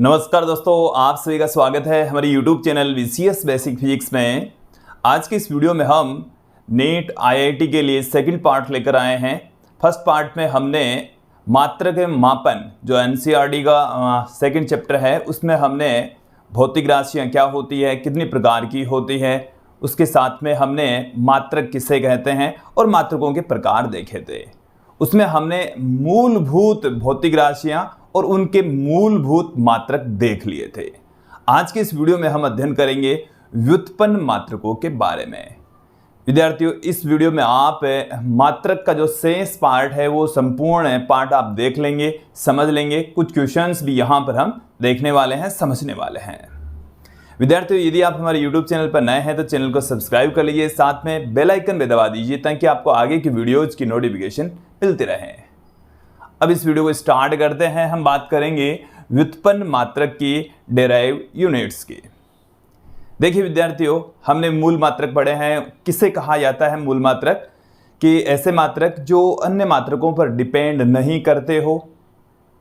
नमस्कार दोस्तों, आप सभी का स्वागत है हमारे YouTube channel VCS basic physics में। आज के इस वीडियो में हम नीट IIT के लिए सेकंड पार्ट लेकर आए हैं। फर्स्ट पार्ट में हमने मात्रक एवं मापन जो NCERT का सेकंड चैप्टर है उसमें हमने भौतिक राशियाँ क्या होती है, कितनी प्रकार की होती है, उसके साथ में हमने मात्रक किसे कहते हैं और मात्रकों के प्रकार देखे थे। उसमें हमने मूलभूत भौतिक राशियाँ और उनके मूलभूत मात्रक देख लिए थे। आज के इस वीडियो में हम अध्ययन करेंगे व्युत्पन्न मात्रकों के बारे में। विद्यार्थियों, इस वीडियो में आप मात्रक का जो शेष पार्ट है वो संपूर्ण पार्ट आप देख लेंगे, समझ लेंगे। कुछ क्वेश्चंस भी यहाँ पर हम देखने वाले हैं, समझने वाले हैं। विद्यार्थियों, यदि आप हमारे YouTube चैनल पर नए हैं तो चैनल को सब्सक्राइब कर लीजिए, साथ में बेल आइकन भी दबा दीजिए ताकि आपको आगे की वीडियोज की नोटिफिकेशन मिलती रहे। अब इस वीडियो को स्टार्ट करते हैं। हम बात करेंगे व्युत्पन्न मात्रक की डेराइव यूनिट्स की। देखिए विद्यार्थियों, हमने मूल मात्रक पढ़े हैं। किसे कहा जाता है मूल मात्रक? कि ऐसे मात्रक जो अन्य मात्रकों पर डिपेंड नहीं करते हो,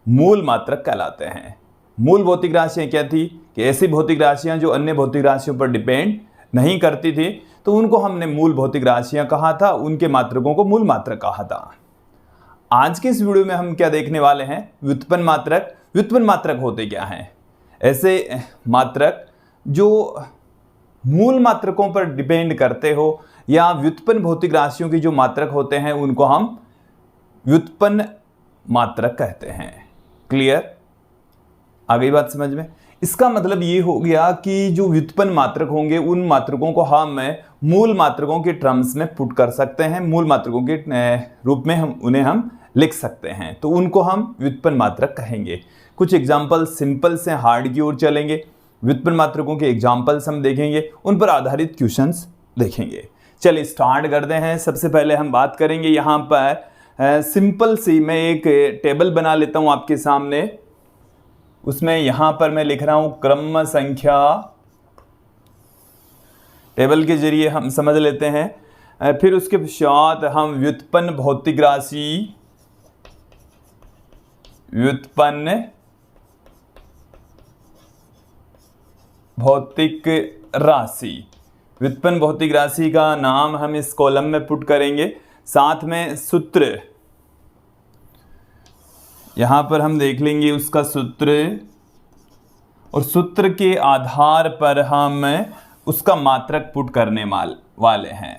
मूल मात्रक कहलाते हैं। मूल भौतिक राशियाँ क्या थी? कि ऐसी भौतिक राशियाँ जो अन्य भौतिक राशियों पर डिपेंड नहीं करती थी, तो उनको हमने मूल भौतिक राशियाँ कहा था, उनके मात्रकों को मूल मात्रक कहा था। आज के इस वीडियो में हम क्या देखने वाले हैं? व्युत्पन्न मात्रक। व्युत्पन्न मात्रक होते क्या हैं? ऐसे मात्रक जो मूल मात्रकों पर डिपेंड करते हो या व्युत्पन्न भौतिक राशियों की जो मात्रक होते हैं उनको हम व्युत्पन्न मात्रक कहते हैं। क्लियर? आ गई बात समझ में? इसका मतलब ये हो गया कि जो व्युत्पन्न मात्रक होंगे उन मात्रकों को हम मूल मात्रकों के टर्म्स में पुट कर सकते हैं, मूल मात्रकों के रूप में हम लिख सकते हैं, तो उनको हम व्युत्पन्न मात्रक कहेंगे। कुछ एग्जाम्पल सिंपल से हार्ड की ओर चलेंगे। व्युत्पन्न मात्रकों के एग्जाम्पल्स हम देखेंगे, उन पर आधारित क्वेश्चंस देखेंगे। चलिए स्टार्ट करते हैं। सबसे पहले हम बात करेंगे यहाँ पर सिंपल सी, मैं एक टेबल बना लेता हूँ आपके सामने। उसमें यहाँ पर मैं लिख रहा हूँ क्रम संख्या। टेबल के जरिए हम समझ लेते हैं। फिर उसके पश्चात हम व्युत्पन्न भौतिक राशि, व्युत्पन्न भौतिक राशि, व्युत्पन्न भौतिक राशि का नाम हम इस कॉलम में पुट करेंगे। साथ में सूत्र, यहां पर हम देख लेंगे उसका सूत्र, और सूत्र के आधार पर हम उसका मात्रक पुट करने वाले हैं।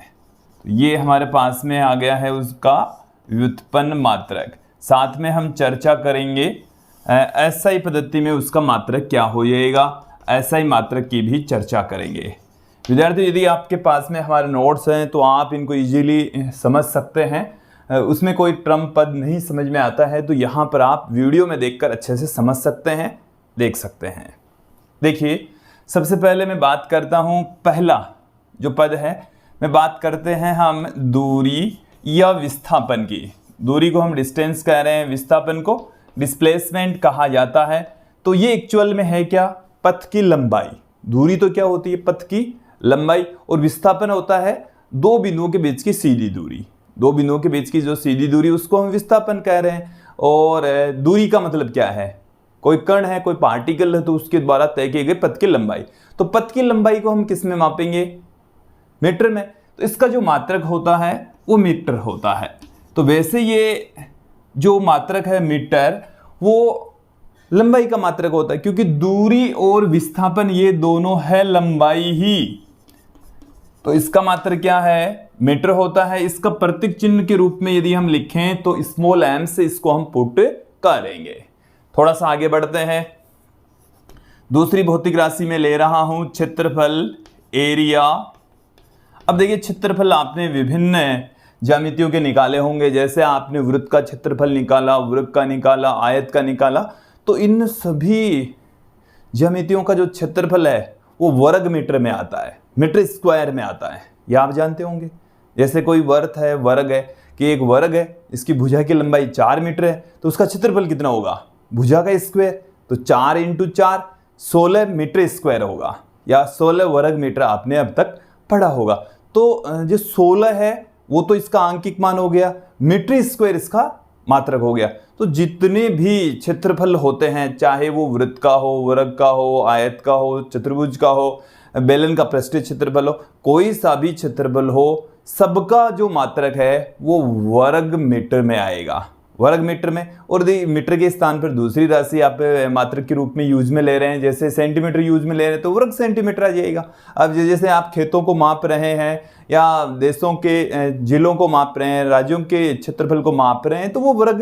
ये हमारे पास में आ गया है उसका व्युत्पन्न मात्रक। साथ में हम चर्चा करेंगे SI पद्धति में उसका मात्रक क्या हो जाएगा, SI मात्रक की भी चर्चा करेंगे। विद्यार्थी, यदि आपके पास में हमारे नोट्स हैं तो आप इनको इजीली समझ सकते हैं। उसमें कोई टर्म पद नहीं समझ में आता है तो यहाँ पर आप वीडियो में देखकर अच्छे से समझ सकते हैं, देख सकते हैं। देखिए, सबसे पहले मैं बात करता हूँ, पहला जो पद है, मैं बात करते हैं हम दूरी या विस्थापन की। दूरी को हम डिस्टेंस कह रहे हैं, विस्थापन को डिस्प्लेसमेंट कहा जाता है। तो ये एक्चुअल में है क्या? पथ की लंबाई। दूरी तो क्या होती है? पथ की लंबाई। और विस्थापन होता है दो बिंदुओं के बीच की सीधी दूरी। दो बिंदुओं के बीच की जो सीधी दूरी उसको हम विस्थापन कह रहे हैं। और दूरी का मतलब क्या है? कोई कण है, कोई पार्टिकल है, तो उसके द्वारा तय किए गए पथ की लंबाई। तो पथ की लंबाई को हम किस में मापेंगे? मीटर में। तो इसका जो मात्रक होता है वो मीटर होता है। तो वैसे ये जो मात्रक है मीटर, वो लंबाई का मात्रक होता है, क्योंकि दूरी और विस्थापन ये दोनों है लंबाई ही। तो इसका मात्रक क्या है? मीटर होता है। इसका प्रतीक चिन्ह के रूप में यदि हम लिखें तो स्मॉल m से इसको हम पुट करेंगे। थोड़ा सा आगे बढ़ते हैं। दूसरी भौतिक राशि में ले रहा हूं क्षेत्रफल, एरिया। अब देखिए, क्षेत्रफल आपने विभिन्न ज्यामितियों के निकाले होंगे। जैसे आपने वृत्त का क्षेत्रफल निकाला, वृत्त का निकाला, आयत का निकाला। तो इन सभी ज्यामितियों का जो क्षेत्रफल है वो वर्ग मीटर में आता है, मीटर स्क्वायर में आता है। ये आप जानते होंगे। जैसे कोई वर्ग है कि एक वर्ग है, इसकी भुजा की लंबाई 4 मीटर है, तो उसका क्षेत्रफल कितना होगा? भुजा का स्क्वायर, तो 4 × 4 16 मीटर स्क्वायर होगा, या 16 वर्ग मीटर आपने अब तक पढ़ा होगा। तो जो 16 है वो तो इसका आंकिक मान हो गया, मीटर स्क्वायर इसका मात्रक हो गया। तो जितने भी क्षेत्रफल होते हैं, चाहे वो वृत्त का हो, वर्ग का हो, आयत का हो, चतुर्भुज का हो, बेलन का पृष्ठीय क्षेत्रफल हो, कोई सा भी क्षेत्रफल हो, सबका जो मात्रक है वो वर्ग मीटर में आएगा, वर्ग मीटर में। और यदि मीटर के स्थान पर दूसरी राशि आप मात्रक के रूप में यूज में ले रहे हैं, जैसे सेंटीमीटर यूज में ले रहे हैं, तो वर्ग सेंटीमीटर आ जाएगा। अब जैसे आप खेतों को माप रहे हैं या देशों के जिलों को माप रहे हैं, राज्यों के क्षेत्रफल को माप रहे हैं, तो वो वर्ग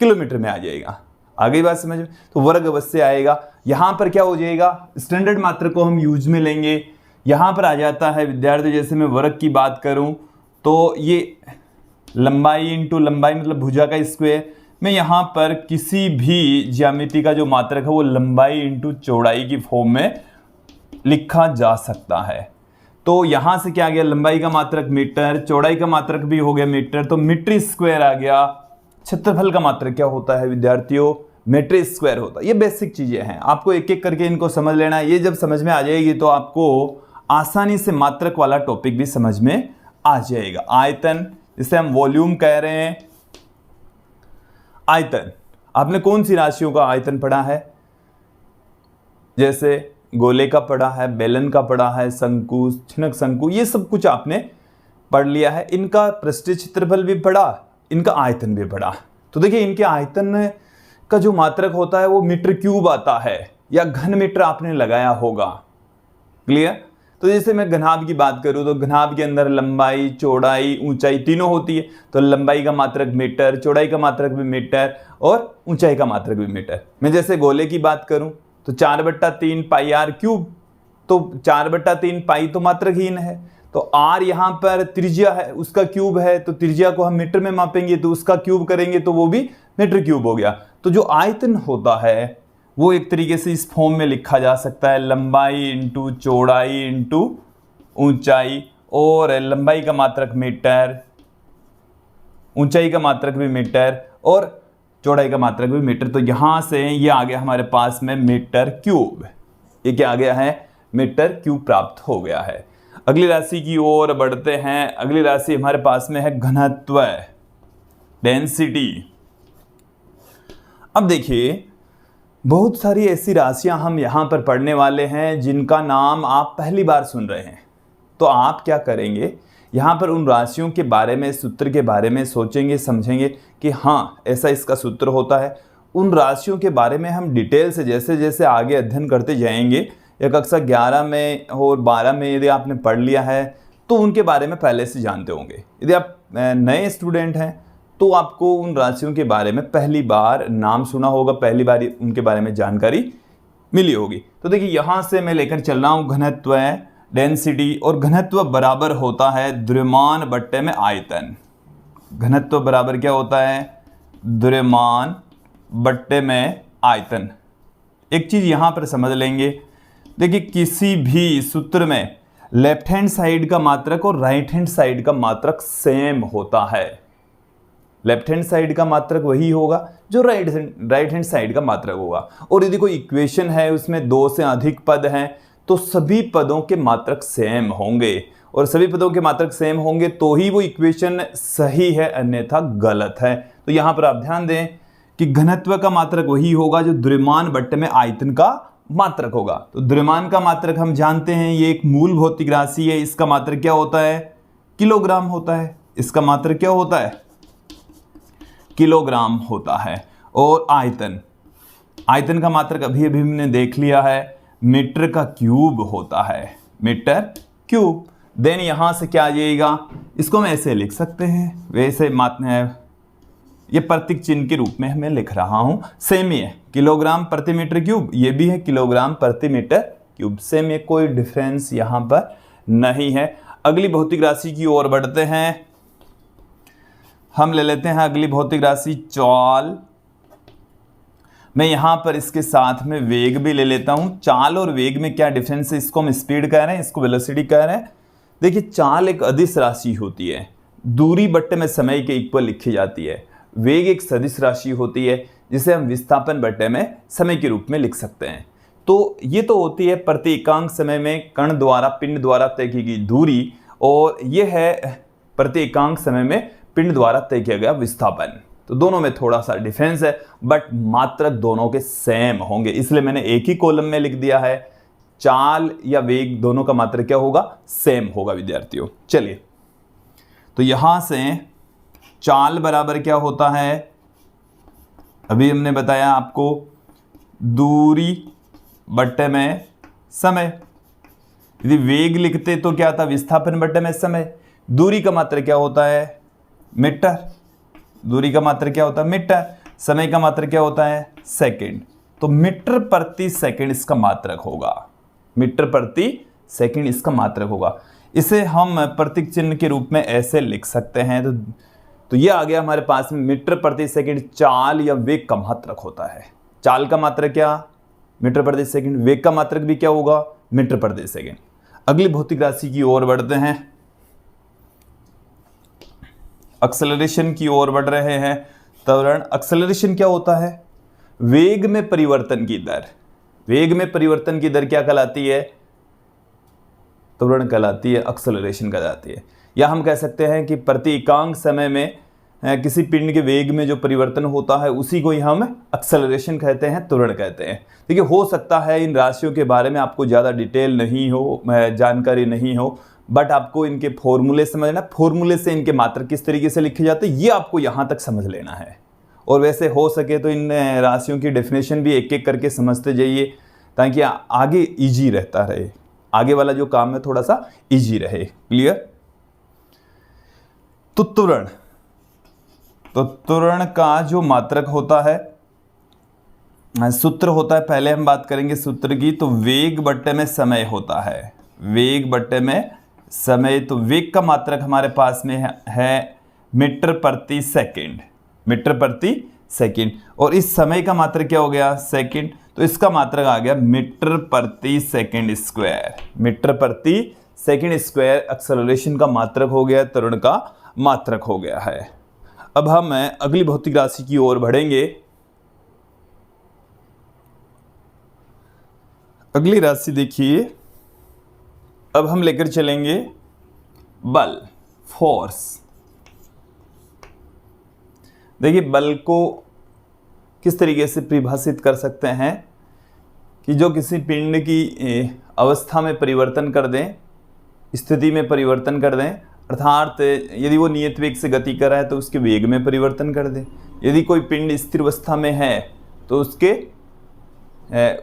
किलोमीटर में आ जाएगा। आ गई बात समझ में? तो वर्ग अवश्य आएगा। यहाँ पर क्या हो जाएगा, स्टैंडर्ड मात्रक को हम यूज में लेंगे। यहाँ पर आ जाता है विद्यार्थी, जैसे मैं वर्ग की बात करूँ तो ये लंबाई इंटू लंबाई मतलब भुजा का स्क्वायर में यहाँ पर किसी भी ज्यामिति का जो मात्रक है वो लंबाई इंटू चौड़ाई की फॉर्म में लिखा जा सकता है। तो यहाँ से क्या आ गया, लंबाई का मात्रक मीटर, चौड़ाई का मात्रक भी हो गया मीटर, तो मीटर स्क्वायर आ गया। क्षेत्रफल का मात्रक क्या होता है विद्यार्थियों, मीटर स्क्वायर होता है। ये बेसिक चीजें हैं, आपको एक एक करके इनको समझ लेना है। ये जब समझ में आ जाएगी तो आपको आसानी से मात्रक वाला टॉपिक भी समझ में आ जाएगा। आयतन, जिसे हम वॉल्यूम कह रहे हैं, आयतन, आपने कौन सी राशियों का आयतन पढ़ा है, जैसे गोले का पढ़ा है, बेलन का पढ़ा है, शंकु, छिनक शंकु, ये सब कुछ आपने पढ़ लिया है। इनका पृष्ठीय क्षेत्रफल भी पढ़ा, इनका आयतन भी पढ़ा। तो देखिए इनके आयतन का जो मात्रक होता है वो मीटर क्यूब आता है, या घन मीटर आपने लगाया होगा। क्लियर? तो जैसे मैं घनाभ की बात करूं तो घनाभ के अंदर लंबाई, चौड़ाई, ऊंचाई तीनों होती है। तो लंबाई का मात्रक मीटर, चौड़ाई का मात्रक भी मीटर और ऊंचाई का मात्रक भी मीटर। मैं जैसे गोले की बात करूं तो 4/3 पाई आर क्यूब, तो 4/3 पाई तो मात्रकहीन है, तो आर यहाँ पर त्रिज्या है, उसका क्यूब है, तो त्रिज्या को हम मीटर में मापेंगे तो उसका क्यूब करेंगे तो वो भी मीटर क्यूब हो गया। तो जो आयतन होता है वो एक तरीके से इस फॉर्म में लिखा जा सकता है, लंबाई इंटू चौड़ाई इंटू ऊंचाई, और लंबाई का मात्रक मीटर, ऊंचाई का मात्रक भी मीटर और चौड़ाई का मात्रक भी मीटर। तो यहां से ये आ गया हमारे पास में मीटर क्यूब। ये क्या आ गया है, मीटर क्यूब प्राप्त हो गया है। अगली राशि की ओर बढ़ते हैं। अगली राशि हमारे पास में है घनत्व, डेंसिटी। अब देखिए बहुत सारी ऐसी राशियां हम यहां पर पढ़ने वाले हैं जिनका नाम आप पहली बार सुन रहे हैं। तो आप क्या करेंगे, यहां पर उन राशियों के बारे में, सूत्र के बारे में सोचेंगे, समझेंगे कि हाँ ऐसा इसका सूत्र होता है। उन राशियों के बारे में हम डिटेल से जैसे जैसे आगे अध्ययन करते जाएंगे, या कक्षा 11 में और 12 में यदि आपने पढ़ लिया है तो उनके बारे में पहले से जानते होंगे। यदि आप नए स्टूडेंट हैं तो आपको उन राशियों के बारे में पहली बार नाम सुना होगा, पहली बार उनके बारे में जानकारी मिली होगी। तो देखिए यहाँ से मैं लेकर चल रहा हूँ घनत्व, डेंसिटी, और घनत्व बराबर होता है द्रव्यमान बट्टे में आयतन। घनत्व बराबर क्या होता है, द्रव्यमान बट्टे में आयतन। एक चीज यहाँ पर समझ लेंगे, देखिए किसी भी सूत्र में लेफ्ट हैंड साइड का मात्रक और राइट हैंड साइड का मात्रक सेम होता है। लेफ्ट हैंड साइड का मात्रक वही होगा जो राइट हैंड साइड का मात्रक होगा। और यदि कोई इक्वेशन है उसमें 2 से अधिक पद हैं तो सभी पदों के मात्रक सेम होंगे, और सभी पदों के मात्रक सेम होंगे तो ही वो इक्वेशन सही है, अन्यथा गलत है। तो यहां पर आप ध्यान दें कि घनत्व का मात्रक वही होगा जो द्रव्यमान बट्टे में आयतन का मात्रक होगा। तो द्रव्यमान का मात्रक हम जानते हैं, ये एक मूल भौतिक राशि है, इसका मात्रक क्या होता है, किलोग्राम होता है। इसका मात्रक क्या होता है, किलोग्राम होता है। और आयतन, आयतन का मात्रक अभी अभी हमने देख लिया है, मीटर का क्यूब होता है, मीटर क्यूब। देन यहां से क्या आ जाएगा, इसको हम ऐसे लिख सकते हैं, वैसे ये प्रतीक चिन्ह के रूप में मैं लिख रहा हूं, सेम ही है, किलोग्राम प्रति मीटर क्यूब, ये भी है किलोग्राम प्रति मीटर क्यूब, सेम है, कोई डिफरेंस यहां पर नहीं है। अगली भौतिक राशि की ओर बढ़ते हैं। हम ले लेते हैं अगली भौतिक राशि चाल। मैं यहां पर इसके साथ में वेग भी ले लेता हूं। चाल और वेग में क्या डिफरेंस है, इसको हम स्पीड कह रहे हैं, इसको वेलोसिटी कह रहे हैं। देखिए चाल एक अदिश राशि होती है, दूरी बट्टे में समय के इक्वल लिखी जाती है। वेग एक सदिश राशि होती है जिसे हम विस्थापन बट्टे में समय के रूप में लिख सकते हैं। तो ये तो होती है प्रति एकांक समय में कण द्वारा, पिंड द्वारा तय की गई दूरी, और यह है प्रति एकांक समय में पिंड द्वारा तय किया गया विस्थापन। तो दोनों में थोड़ा सा डिफरेंस है, बट मात्रक दोनों के सेम होंगे, इसलिए मैंने एक ही कॉलम में लिख दिया है। चाल या वेग दोनों का मात्रक क्या होगा, सेम होगा विद्यार्थियों। चलिए, तो यहां से चाल बराबर क्या होता है, अभी हमने बताया आपको, दूरी बट्टे में समय। यदि वेग लिखते तो क्या था, विस्थापन बट्टे में समय। दूरी का मात्रक क्या होता है, मीटर। दूरी का मात्रक क्या होता है, मीटर। समय का मात्रक क्या होता है, सेकंड। तो मीटर प्रति सेकंड इसका मात्रक होगा, मीटर प्रति सेकंड इसका मात्रक होगा। इसे हम प्रतीक चिन्ह के रूप में ऐसे लिख सकते हैं। तो ये आ गया हमारे पास में, मीटर प्रति सेकंड चाल या वेग का मात्रक होता है। चाल का मात्रक क्या, मीटर प्रति सेकंड। वेग का मात्रक भी क्या होगा, मीटर प्रति सेकंड। अगली भौतिक राशि की ओर बढ़ते हैं, एक्सेलरेशन की ओर बढ़ रहे हैं। त्वरण, एक्सेलरेशन क्या होता है, वेग में परिवर्तन की दर। वेग में परिवर्तन की दर क्या कहलाती है, त्वरण कहलाती है, एक्सेलरेशन कहलाती है। या हम कह सकते हैं कि प्रति एकांक समय में किसी पिंड के वेग में जो परिवर्तन होता है उसी को ही हम एक्सेलरेशन कहते हैं, त्वरण कहते हैं। देखिए, हो सकता है इन राशियों के बारे में आपको ज़्यादा डिटेल नहीं हो, जानकारी नहीं हो, बट आपको इनके फॉर्मूले समझना, फॉर्मूले से इनके मात्रक किस तरीके से लिखे जाते हैं ये आपको यहाँ तक समझ लेना है। और वैसे हो सके तो इन राशियों की डेफिनेशन भी एक एक करके समझते जाइए, ताकि आगे ईजी रहता रहे, आगे वाला जो काम है थोड़ा सा ईजी रहे। क्लियर। तो त्वरण का जो मात्रक होता है, सूत्र होता है, पहले हम बात करेंगे सूत्र की। तो वेग बट्टे में समय होता है, वेग बट्टे में समय। तो वेग का मात्रक हमारे पास में है मीटर प्रति सेकंड, मीटर प्रति सेकंड। और इस समय का मात्रक क्या हो गया, सेकंड। तो इसका मात्रक आ गया मीटर प्रति सेकंड स्क्वायर, मीटर प्रति सेकंड स्क्वायर एक्सेलरेशन का मात्रक हो गया, त्वरण का मात्रक हो गया है। अब हम अगली भौतिक राशि की ओर बढ़ेंगे। अगली राशि देखिए, अब हम लेकर चलेंगे बल, फोर्स। देखिए, बल को किस तरीके से परिभाषित कर सकते हैं कि जो किसी पिंड की अवस्था में परिवर्तन कर दें, स्थिति में परिवर्तन कर दें, अर्थात यदि वो नियत वेग से गति कर रहा है तो उसके वेग में परिवर्तन कर दें। यदि कोई पिंड स्थिर अवस्था में है तो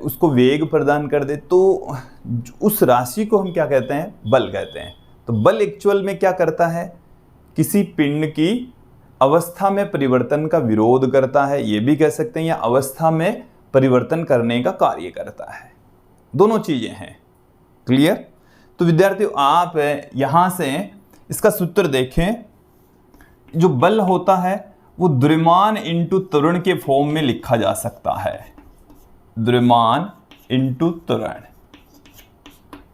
उसको वेग प्रदान कर दे, तो उस राशि को हम क्या कहते हैं, बल कहते हैं। तो बल एक्चुअल में क्या करता है, किसी पिंड की अवस्था में परिवर्तन का विरोध करता है, ये भी कह सकते हैं, या अवस्था में परिवर्तन करने का कार्य करता है। दोनों चीजें हैं। क्लियर। तो विद्यार्थियों, आप यहां से इसका सूत्र देखें। जो बल होता है वो द्रव्यमान इंटू त्वरण के फॉर्म में लिखा जा सकता है, द्रव्यमान इंटू त्वरण।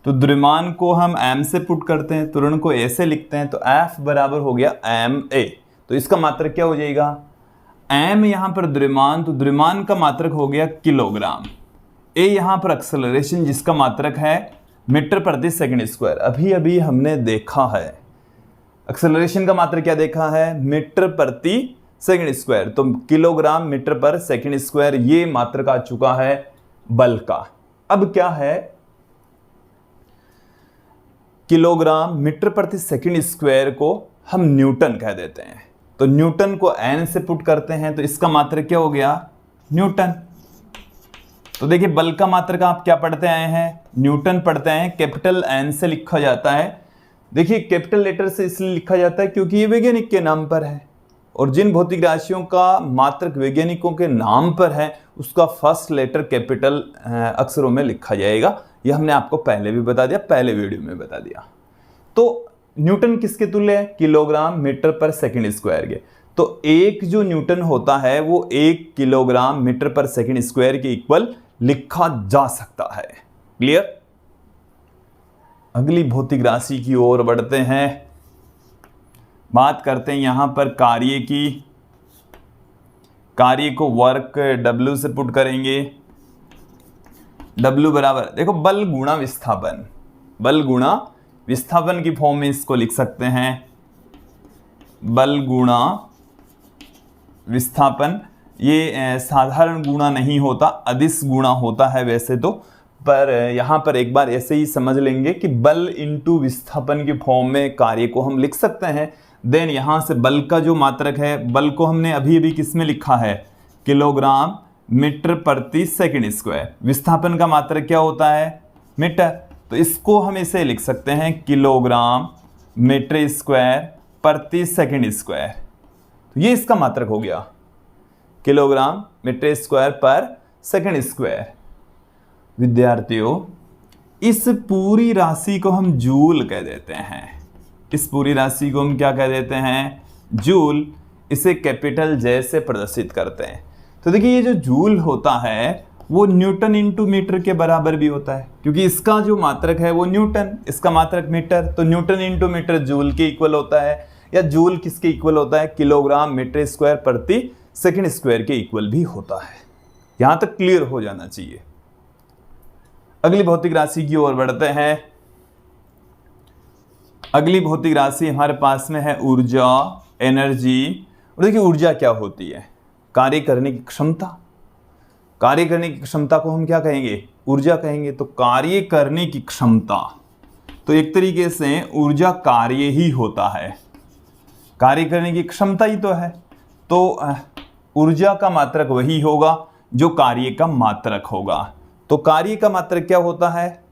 तो द्रव्यमान को हम m से पुट करते हैं, त्वरण को a से लिखते हैं, तो F बराबर हो गया ma। तो इसका मात्रक क्या हो जाएगा, m यहां पर द्रव्यमान, तो द्रव्यमान का मात्रक हो गया किलोग्राम। a यहां पर एक्सेलरेशन जिसका मात्रक है मीटर प्रति सेकंड स्क्वायर। अभी अभी हमने देखा है एक्सेलरेशन का मात्रक क्या देखा है, मीटर प्रति सेकंड स्क्वायर। तो किलोग्राम मीटर पर सेकंड स्क्वायर ये मात्रक आ चुका है बल का। अब क्या है, किलोग्राम मीटर प्रति सेकंड स्क्वायर को हम न्यूटन कह देते हैं। तो न्यूटन को n से पुट करते हैं, तो इसका मात्रक क्या हो गया, न्यूटन। तो देखिए, बल का मात्रक आप क्या पढ़ते आए हैं, न्यूटन पढ़ते हैं। कैपिटल N से लिखा जाता है। देखिए, कैपिटल लेटर से इसलिए लिखा जाता है क्योंकि ये वैज्ञानिक के नाम पर है, और जिन भौतिक राशियों का मात्रक वैज्ञानिकों के नाम पर है उसका फर्स्ट लेटर कैपिटल अक्षरों में लिखा जाएगा। यह हमने आपको पहले भी बता दिया, पहले वीडियो में बता दिया। तो न्यूटन किसके तुल्य है, किलोग्राम मीटर पर सेकंड स्क्वायर के। तो एक जो न्यूटन होता है वो 1 किलोग्राम मीटर पर सेकंड स्क्वायर के इक्वल लिखा जा सकता है। क्लियर। अगली भौतिक राशि की ओर बढ़ते हैं, बात करते हैं यहां पर कार्य की। कार्य को वर्क W से पुट करेंगे। W बराबर, देखो, बल गुणा विस्थापन, बल गुणा विस्थापन की फॉर्म में इसको लिख सकते हैं, बल गुणा विस्थापन ये साधारण गुणा नहीं होता, अदिश गुणा होता है वैसे तो, पर यहाँ पर एक बार ऐसे ही समझ लेंगे कि बल इंटू विस्थापन की फॉर्म में कार्य को हम लिख सकते हैं। देन यहाँ से बल का जो मात्रक है, बल को हमने अभी अभी किस में लिखा है, किलोग्राम मीटर प्रति सेकंड स्क्वायर। विस्थापन का मात्रक क्या होता है, मीटर, तो इसको हम इसे लिख सकते हैं किलोग्राम मीटर स्क्वायर प्रति सेकंड स्क्वायर। तो ये इसका मात्रक हो गया, किलोग्राम मीटर स्क्वायर पर सेकंड स्क्वायर। विद्यार्थियों, इस पूरी राशि को हम जूल कह देते हैं। इस पूरी राशि को हम क्या कह देते हैं, जूल। इसे कैपिटल जे से प्रदर्शित करते हैं। तो देखिए ये जो जूल होता है वो न्यूटन इंटू मीटर के बराबर भी होता है, क्योंकि इसका जो मात्रक है वो न्यूटन, इसका मात्रक मीटर, तो न्यूटन इंटू मीटर जूल के इक्वल होता है। या जूल किसके इक्वल होता है, किलोग्राम मीटर स्क्वायर प्रति सेकंड स्क्वायर के इक्वल भी होता है। यहां तक क्लियर हो जाना चाहिए। अगली भौतिक राशि की ओर बढ़ते हैं। अगली भौतिक राशि हमारे पास में है ऊर्जा, एनर्जी। और देखिए ऊर्जा क्या होती है, कार्य करने की क्षमता। कार्य करने की क्षमता को हम क्या कहेंगे, ऊर्जा कहेंगे। तो कार्य करने की क्षमता, तो एक तरीके से ऊर्जा कार्य ही होता है, कार्य करने की क्षमता ही तो है। तो ऊर्जा का मात्रक वही होगा जो कार्य का मात्रक होगा। तो कार्य का मात्रक क्या होता है,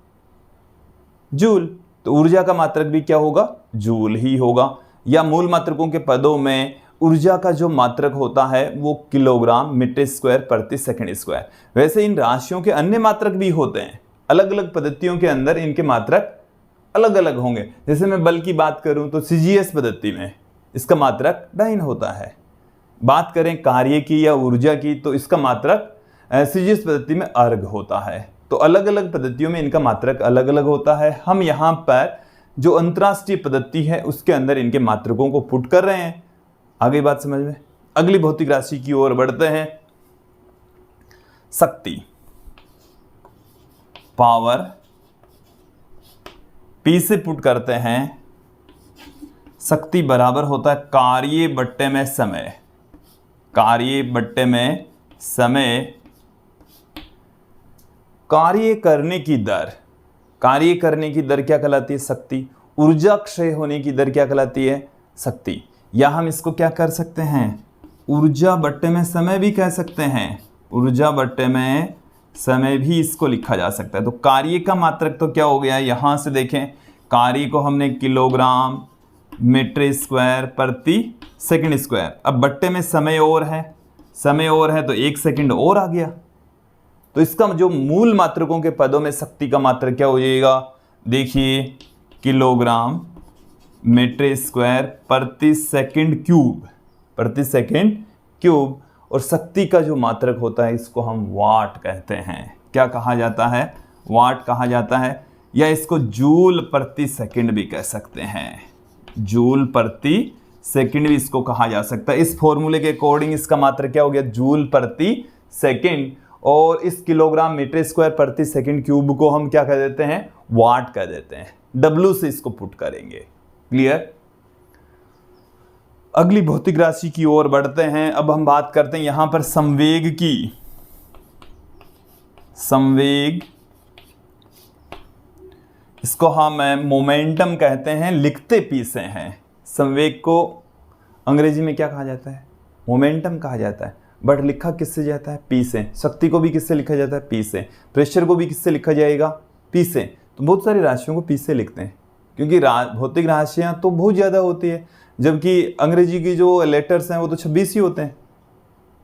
जूल, तो ऊर्जा का मात्रक भी क्या होगा, जूल ही होगा। या मूल मात्रकों के पदों में ऊर्जा का जो मात्रक होता है वो किलोग्राम मीटर स्क्वायर प्रति सेकंड स्क्वायर। वैसे इन राशियों के अन्य मात्रक भी होते हैं, अलग अलग पद्धतियों के अंदर इनके मात्रक अलग अलग होंगे। जैसे मैं बल की बात करूं तो सीजीएस पद्धति में इसका मात्रक डाइन होता है। बात करें कार्य की या ऊर्जा की तो इसका मात्रक सीजीएस पद्धति में अर्घ होता है। तो अलग अलग पद्धतियों में इनका मात्रक अलग अलग होता है। हम यहाँ पर जो अंतरराष्ट्रीय पद्धति है उसके अंदर इनके मात्रकों को पुट कर रहे हैं। आगे बात समझ में। अगली भौतिक राशि की ओर बढ़ते हैं, शक्ति, पावर। पी से पुट करते हैं, शक्ति बराबर होता है कार्य बट्टे में समय। कार्य बट्टे में समय, कार्य करने की दर। कार्य करने की दर क्या कहलाती है, शक्ति। ऊर्जा क्षय होने की दर क्या कहलाती है, शक्ति। या हम इसको क्या कर सकते हैं, ऊर्जा बट्टे में समय भी कह सकते हैं। ऊर्जा बट्टे में समय भी इसको लिखा जा सकता है। तो कार्य का मात्रक तो क्या हो गया, यहां से देखें, कार्य को हमने किलोग्राम मीटर स्क्वायर प्रति सेकंड स्क्वायर। अब बट्टे में समय और है, समय और है तो 1 सेकंड और आ गया। तो इसका जो मूल मात्रकों के पदों में शक्ति का मात्रक क्या हो जाएगा, देखिए किलोग्राम मीटर स्क्वायर प्रति सेकंड क्यूब, प्रति सेकंड क्यूब। और शक्ति का जो मात्रक होता है इसको हम वाट कहते हैं। क्या कहा जाता है, वाट कहा जाता है। या इसको जूल प्रति सेकंड भी कह सकते हैं, जूल प्रति सेकंड भी इसको कहा जा सकता है। इस फॉर्मूले के अकॉर्डिंग इसका मात्रक क्या हो गया, जूल प्रति सेकंड। और इस किलोग्राम मीटर स्क्वायर प्रति सेकंड क्यूब को हम क्या कह देते हैं, वाट कह देते हैं। डब्ल्यू से इसको पुट करेंगे। क्लियर। अगली भौतिक राशि की ओर बढ़ते हैं। अब हम बात करते हैं यहां पर संवेग की। संवेग, इसको हम मोमेंटम कहते हैं, लिखते पी से हैं। संवेग को अंग्रेजी में क्या कहा जाता है, मोमेंटम कहा जाता है, बट लिखा किससे जाता है, पी से। शक्ति को भी किससे लिखा जाता है, पी से। प्रेशर को भी किससे लिखा जाएगा, पी से। तो बहुत सारी राशियों को पी से लिखते हैं, क्योंकि भौतिक राशियां तो बहुत ज़्यादा होती है, जबकि अंग्रेजी की जो लेटर्स हैं वो तो 26 ही होते हैं।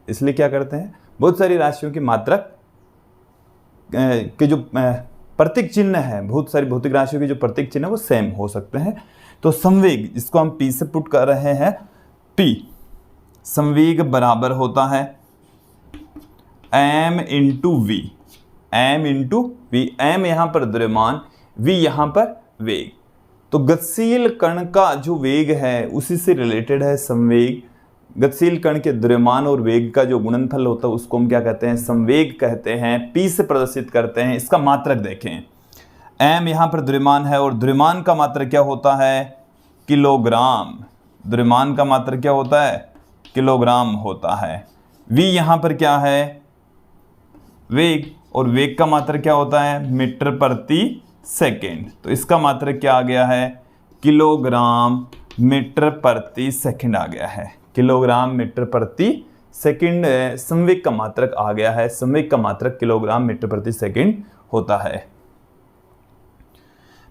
इसलिए क्या करते हैं, बहुत सारी राशियों की मात्रक के जो प्रतीक चिन्ह है, बहुत सारी भौतिक राशियों के जो प्रतीक चिन्ह है वो सेम हो सकते हैं। तो संवेग, इसको हम पी से पुट कर रहे हैं, पी। संवेग बराबर होता है m into V. m into V, m यहाँ पर द्रव्यमान, v यहाँ पर वेग। तो गतिशील कण का जो वेग है उसी से रिलेटेड है संवेग। गतिशील कण के द्रव्यमान और वेग का जो गुणनफल होता है उसको हम क्या कहते हैं, संवेग कहते हैं। पी से प्रदर्शित करते हैं। इसका मात्रक देखें, m यहाँ पर द्रव्यमान है और द्रव्यमान का मात्रक क्या होता है, किलोग्राम। द्रव्यमान का मात्रक क्या होता है, किलोग्राम होता है। v यहाँ पर क्या है, वेग, और वेग का मात्रक क्या होता है, मीटर प्रति सेकंड। तो इसका मात्रक क्या आ गया है, किलोग्राम मीटर प्रति सेकंड आ गया है। किलोग्राम मीटर प्रति सेकंड संवेग का मात्रक आ गया है। संवेग का मात्रक किलोग्राम मीटर प्रति सेकंड होता है।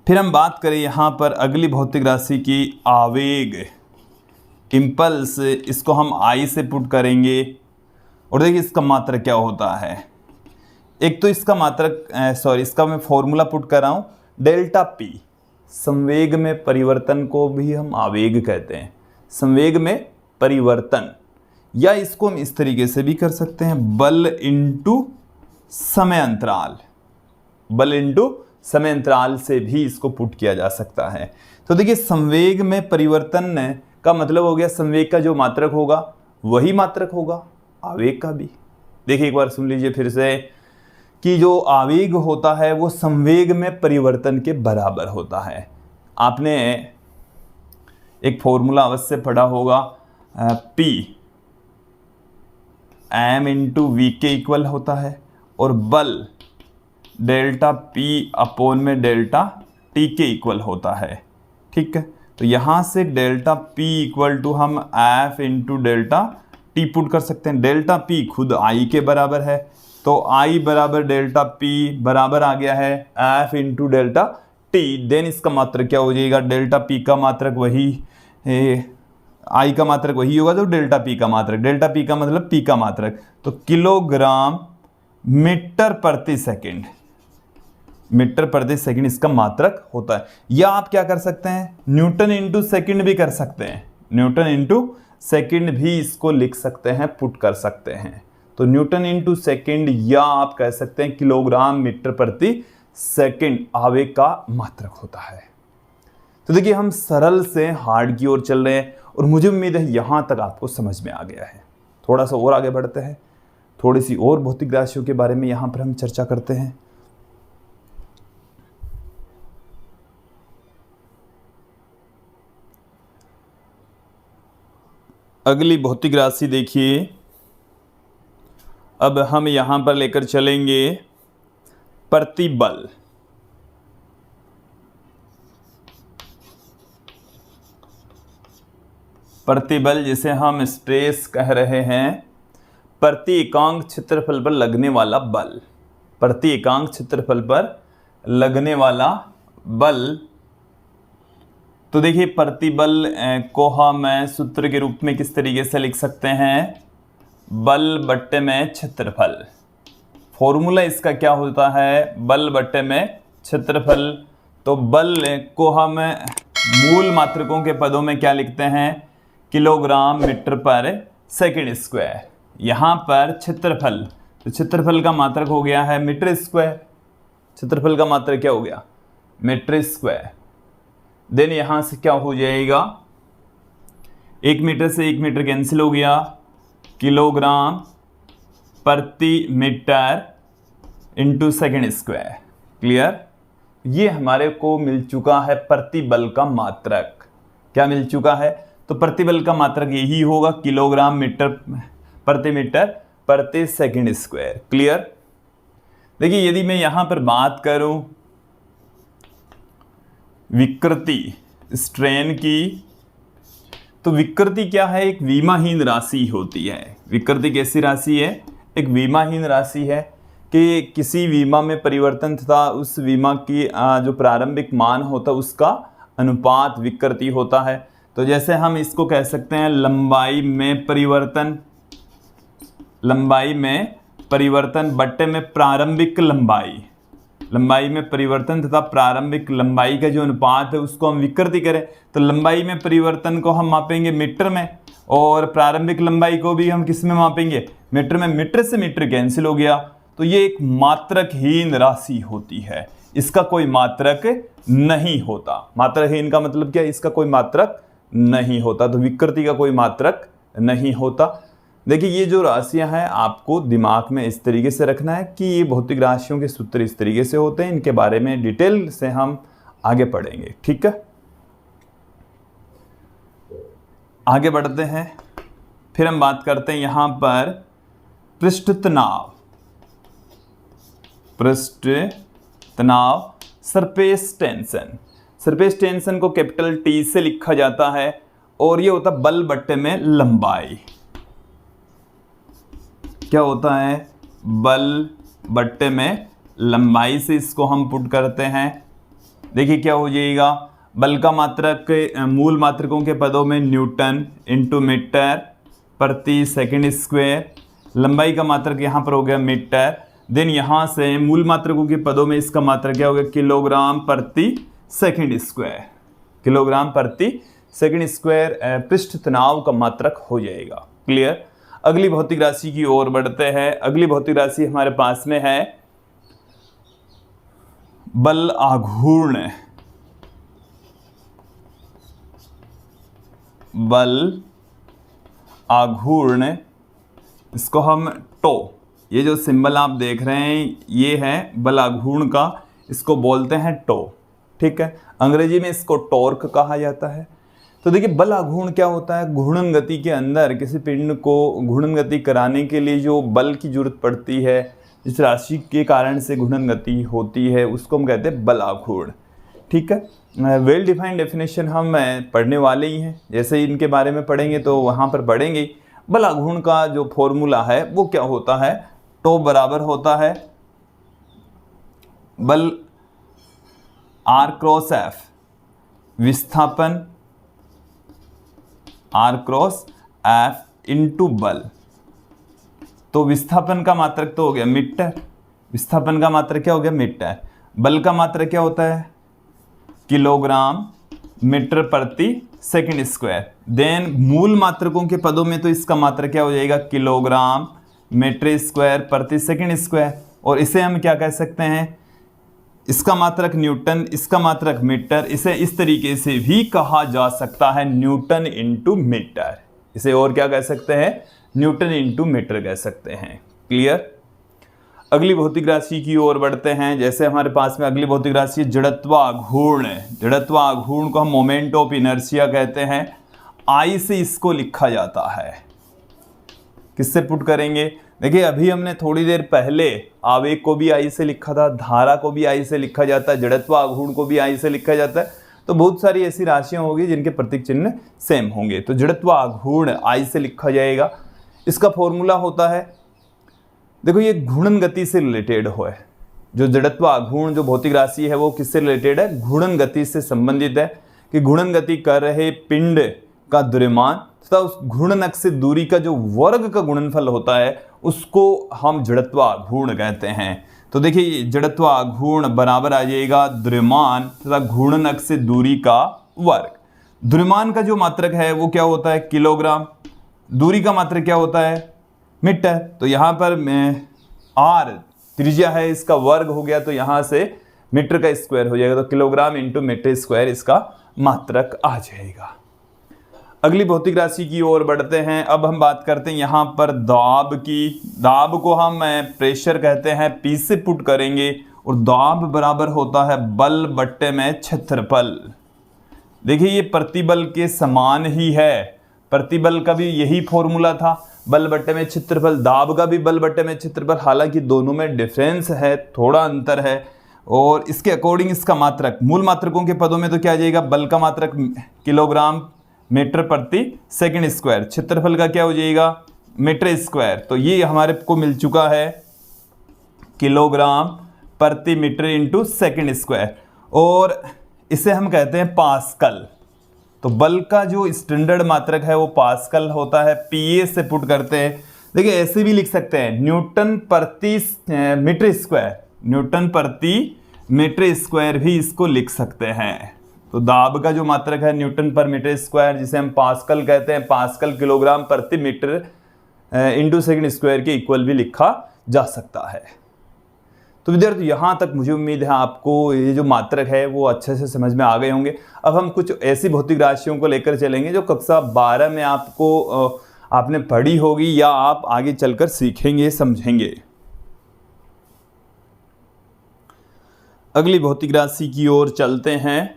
फिर हम बात करें यहाँ पर अगली भौतिक राशि की, आवेग, इम्पल्स। इसको हम आई से पुट करेंगे और देखिए इसका मात्रक क्या होता है। एक तो इसका मात्रक इसका मैं फॉर्मूला पुट कर रहा हूँ, डेल्टा पी। संवेग में परिवर्तन को भी हम आवेग कहते हैं, संवेग में परिवर्तन, या इसको हम इस तरीके से भी कर सकते हैं, बल इंटू समय अंतराल। बल इंटू समय अंतराल से भी इसको पुट किया जा सकता है। तो देखिए संवेग में परिवर्तन का मतलब हो गया, संवेग का जो मात्रक होगा वही मात्रक होगा आवेग का भी। देखिए एक बार सुन लीजिए फिर से, कि जो आवेग होता है वो संवेग में परिवर्तन के बराबर होता है। आपने एक फॉर्मूला अवश्य पढ़ा होगा, P m इंटू वी के इक्वल होता है, और बल डेल्टा P अपॉन में डेल्टा T के इक्वल होता है। ठीक है, तो यहाँ से डेल्टा P इक्वल टू हम F into delta T put कर सकते हैं। डेल्टा P खुद I के बराबर है, तो I बराबर डेल्टा P बराबर आ गया है F into delta T। Then इसका मात्रक क्या हो जाएगा, डेल्टा P का मात्रक वही, I का मात्रक वही होगा जो डेल्टा P का मात्रक। डेल्टा P का मतलब P का मात्रक, तो किलोग्राम मीटर प्रति सेकंड, मीटर प्रति सेकंड इसका मात्रक होता है। या आप क्या कर सकते हैं, न्यूटन इंटू सेकंड भी कर सकते हैं, न्यूटन इंटू सेकंड भी इसको लिख सकते हैं, पुट कर सकते हैं। तो न्यूटन इंटू सेकंड, या आप कह सकते हैं किलोग्राम मीटर प्रति सेकंड आवेग का मात्रक होता है। तो देखिए हम सरल से हार्ड की ओर चल रहे हैं, और मुझे उम्मीद है यहां तक आपको समझ में आ गया है। थोड़ा सा और आगे बढ़ते हैं, थोड़ी सी और भौतिक राशियों के बारे में यहां पर हम चर्चा करते हैं। अगली भौतिक राशि देखिए, अब हम यहां पर लेकर चलेंगे प्रतिबल। प्रतिबल जिसे हम स्ट्रेस कह रहे हैं, प्रति एकांक क्षेत्रफल पर लगने वाला बल। प्रति एकांक क्षेत्रफल पर लगने वाला बल। तो देखिए प्रतिबल को हम सूत्र के रूप में किस तरीके से लिख सकते हैं, बल बट्टे में क्षेत्रफल। फॉर्मूला इसका क्या होता है, बल बट्टे में क्षेत्रफल। तो बल को हम मूल मात्रकों के पदों में क्या लिखते हैं, किलोग्राम मीटर पर सेकंड स्क्वायर। यहाँ पर क्षेत्रफल, तो क्षेत्रफल का मात्रक हो गया है मीटर स्क्वायर। क्षेत्रफल का मात्रक क्या हो गया, मीटर स्क्वायर। देन यहाँ से क्या हो जाएगा, 1 मीटर से 1 मीटर कैंसिल हो गया, किलोग्राम प्रति metre into second square. Clear, ये हमारे को मिल चुका है प्रतिबल का मात्रक। क्या मिल चुका है, तो प्रतिबल का मात्रक यही होगा, किलोग्राम मीटर प्रति सेकेंड स्क्वायर। क्लियर। देखिए यदि मैं यहां पर बात करूं विकृति स्ट्रेन की, तो विकृति क्या है, एक विमाहीन राशि होती है। विकृति कैसी राशि है, एक विमाहीन राशि है कि किसी विमा में परिवर्तन तथा उस विमा की जो प्रारंभिक मान होता है उसका अनुपात विकृति होता है। तो जैसे हम इसको कह सकते हैं लंबाई में परिवर्तन, लंबाई में परिवर्तन बट्टे में प्रारंभिक लंबाई। लंबाई में परिवर्तन तथा प्रारंभिक लंबाई का जो अनुपात है उसको हम विकृति करें, तो लंबाई में परिवर्तन को हम मापेंगे मीटर में, और प्रारंभिक लंबाई को भी हम किस में मापेंगे, मीटर में। मीटर से मीटर कैंसिल हो गया, तो ये एक मात्रकहीन राशि होती है, इसका कोई मात्रक नहीं होता। मात्रकहीन का मतलब क्या है, इसका कोई मात्रक नहीं होता, तो विकृति का कोई मात्रक नहीं होता। देखिए ये जो राशियां हैं आपको दिमाग में इस तरीके से रखना है कि ये भौतिक राशियों के सूत्र इस तरीके से होते हैं, इनके बारे में डिटेल से हम आगे पढ़ेंगे। ठीक है, आगे बढ़ते हैं। फिर हम बात करते हैं यहाँ पर पृष्ठ तनाव, पृष्ठ तनाव, सरफेस टेंशन। सरफेस टेंशन को कैपिटल टी से लिखा जाता है और ये होता है बल बट्टे में लंबाई। क्या होता है? बल बट्टे में लंबाई से इसको हम पुट करते हैं। देखिए क्या हो जाएगा, बल का मात्रक मूल मात्रकों के पदों में न्यूटन इंटू मीटर प्रति सेकंड स्क्वायर, लंबाई का मात्रक यहाँ पर हो गया मीटर, देन यहाँ से मूल मात्रकों के पदों में इसका मात्रक क्या हो गया, किलोग्राम प्रति सेकंड स्क्वायर, किलोग्राम प्रति सेकंड स्क्वायर पृष्ठ तनाव का मात्रक हो जाएगा। क्लियर। अगली भौतिक राशि की ओर बढ़ते हैं। अगली भौतिक राशि हमारे पास में है बल आघूर्ण, बल आघूर्ण, इसको हम टो, ये जो सिंबल आप देख रहे हैं ये है बल आघूर्ण का, इसको बोलते हैं टो। ठीक है, अंग्रेजी में इसको टॉर्क कहा जाता है। तो देखिए बल आघूर्ण क्या होता है, घूर्णन गति के अंदर किसी पिंड को घूर्णन गति कराने के लिए जो बल की जरूरत पड़ती है, जिस राशि के कारण से घूर्णन गति होती है, उसको हम कहते हैं बल आघूर्ण। ठीक है, वेल डिफाइंड डेफिनेशन हम पढ़ने वाले ही हैं, जैसे ही इनके बारे में पढ़ेंगे तो वहाँ पर पढ़ेंगे। बल आघूर्ण का जो फॉर्मूला है वो क्या होता है, टो बराबर होता है बल आर क्रॉस एफ, विस्थापन आर क्रॉस एफ इंटू बल। तो विस्थापन का मात्रक तो हो गया मीटर, विस्थापन का मात्रक क्या हो गया मीटर, बल का मात्रक क्या होता है किलोग्राम मीटर प्रति सेकंड स्क्वायर, देन मूल मात्रकों के पदों में तो इसका मात्रक क्या हो जाएगा किलोग्राम मीटर स्क्वायर प्रति सेकंड स्क्वायर, और इसे हम क्या कह सकते हैं, इसका मात्रक न्यूटन, इसका मात्रक मीटर, इसे इस तरीके से भी कहा जा सकता है न्यूटन इंटू मीटर, इसे और क्या कह सकते हैं न्यूटन इंटू मीटर कह सकते हैं। क्लियर। अगली भौतिक राशि की ओर बढ़ते हैं। जैसे हमारे पास में अगली भौतिक राशि जड़त्वाघूर्ण, जड़त्वाघूर्ण को हम मोमेंट ऑफ इनर्शिया कहते हैं, आई से इसको लिखा जाता है। किससे पुट करेंगे, देखिए अभी हमने थोड़ी देर पहले आवेग को भी आई से लिखा था, धारा को भी आई से लिखा जाता है, जड़त्वाघूर्ण को भी आई से लिखा जाता है, तो बहुत सारी ऐसी राशियां होगी जिनके प्रतीक चिन्ह सेम होंगे। तो जड़त्वाघूर्ण आई से लिखा जाएगा। इसका फॉर्मूला होता है, देखो ये घूर्णन गति से रिलेटेड हो है, जो जड़त्वाघूर्ण जो भौतिक राशि है वो किससे रिलेटेड है, घूर्णन गति से संबंधित है, कि घूर्णन गति कर रहे पिंड का द्रव्यमान तथा उस घूर्णन अक्ष से दूरी का जो वर्ग का गुणनफल होता है उसको हम जड़त्वाघूर्ण कहते हैं। तो देखिए जड़त्वाघूर्ण बराबर आ जाएगा द्रव्यमान तथा घूर्णन अक्ष से दूरी का वर्ग। द्रव्यमान का जो मात्रक है वो क्या होता है किलोग्राम, दूरी का मात्रक क्या होता है मीटर, तो यहाँ पर आर त्रिज्या है, इसका वर्ग हो गया तो यहाँ से मीटर का स्क्वायर हो जाएगा, तो किलोग्राम इंटू मीटर स्क्वायर इसका मात्रक आ जाएगा। अगली भौतिक राशि की ओर बढ़ते हैं। अब हम बात करते हैं यहाँ पर दाब की। दाब को हम प्रेशर कहते हैं, पी से पुट करेंगे और दाब बराबर होता है बल बट्टे में क्षेत्रफल। देखिए ये प्रतिबल के समान ही है, प्रतिबल का भी यही फॉर्मूला था, बल बट्टे में क्षेत्रफल, दाब का भी बल बट्टे में क्षेत्रफल, हालांकि दोनों में डिफरेंस है, थोड़ा अंतर है, और इसके अकॉर्डिंग इसका मात्रक मूल मात्रकों के पदों में तो क्या आ जाएगा, बल का मात्रक किलोग्राम मीटर प्रति सेकंड स्क्वायर, क्षेत्रफल का क्या हो जाएगा मीटर स्क्वायर, तो ये हमारे को मिल चुका है किलोग्राम प्रति मीटर इंटू सेकंड स्क्वायर, और इसे हम कहते हैं पास्कल। तो बल का जो स्टैंडर्ड मात्रक है वो पास्कल होता है, पीए से पुट करते हैं। देखिए ऐसे भी लिख सकते हैं न्यूटन प्रति मीटर स्क्वायर, न्यूटन प्रति मीटर स्क्वायर भी इसको लिख सकते हैं। तो दाब का जो मात्रक है न्यूटन पर मीटर स्क्वायर, जिसे हम पास्कल कहते हैं, पास्कल किलोग्राम प्रति मीटर इंटू सेकंड स्क्वायर के इक्वल भी लिखा जा सकता है। तो विद्यार्थी यहाँ तक मुझे उम्मीद है आपको ये जो मात्रक है वो अच्छे से समझ में आ गए होंगे। अब हम कुछ ऐसी भौतिक राशियों को लेकर चलेंगे जो कक्षा 12 में आपको आपने पढ़ी होगी या आप आगे चलकर सीखेंगे समझेंगे। अगली भौतिक राशि की ओर चलते हैं।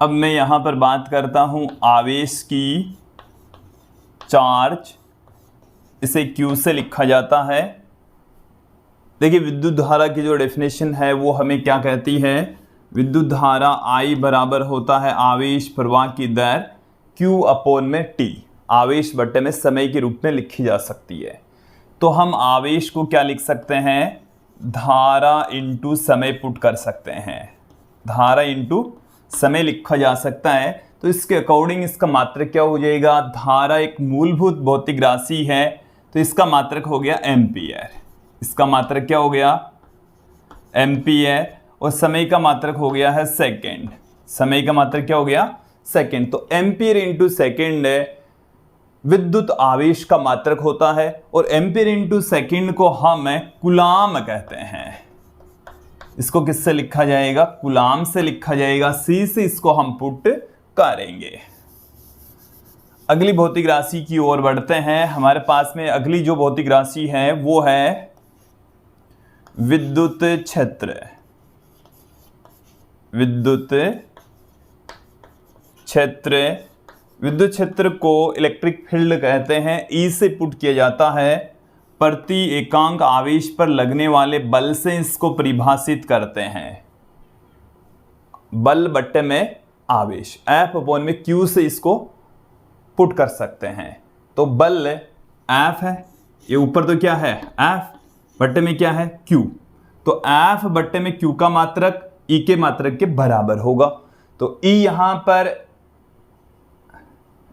अब मैं यहाँ पर बात करता हूँ आवेश की, चार्ज, इसे Q से लिखा जाता है। देखिए विद्युत धारा की जो डेफिनेशन है वो हमें क्या कहती है, विद्युत धारा I बराबर होता है आवेश प्रवाह की दर Q अपॉन में T, आवेश बटे में समय के रूप में लिखी जा सकती है। तो हम आवेश को क्या लिख सकते हैं, धारा इंटू समय पुट कर सकते हैं, धारा इंटू समय लिखा जा सकता है। तो इसके अकॉर्डिंग इसका मात्रक क्या हो जाएगा, धारा एक मूलभूत भौतिक राशि है तो इसका मात्रक हो गया एम्पियर, इसका मात्रक क्या हो गया, एम्पियर, और समय का मात्रक हो गया है सेकंड, समय का मात्रक क्या हो गया, सेकंड। तो एम्पियर इंटू सेकंड विद्युत आवेश का मात्रक होता है, और एम्पियर इंटू सेकंड को हम कूलाम कहते हैं। इसको किससे लिखा जाएगा, कूलाम से लिखा जाएगा, सी से इसको हम पुट करेंगे। अगली भौतिक राशि की ओर बढ़ते हैं। हमारे पास में अगली जो भौतिक राशि है वो है विद्युत क्षेत्र। विद्युत क्षेत्र, विद्युत क्षेत्र को इलेक्ट्रिक फील्ड कहते हैं। ई से पुट किया जाता है, प्रति एकांक आवेश पर लगने वाले बल से इसको परिभाषित करते हैं, बल बट्टे में आवेश, एफ अपॉन में क्यू से इसको पुट कर सकते हैं। तो बल एफ है, ये ऊपर तो क्या है एफ, बट्टे में क्या है क्यू, तो एफ बट्टे में क्यू का मात्रक ई के मात्रक के बराबर होगा। तो ई यहां पर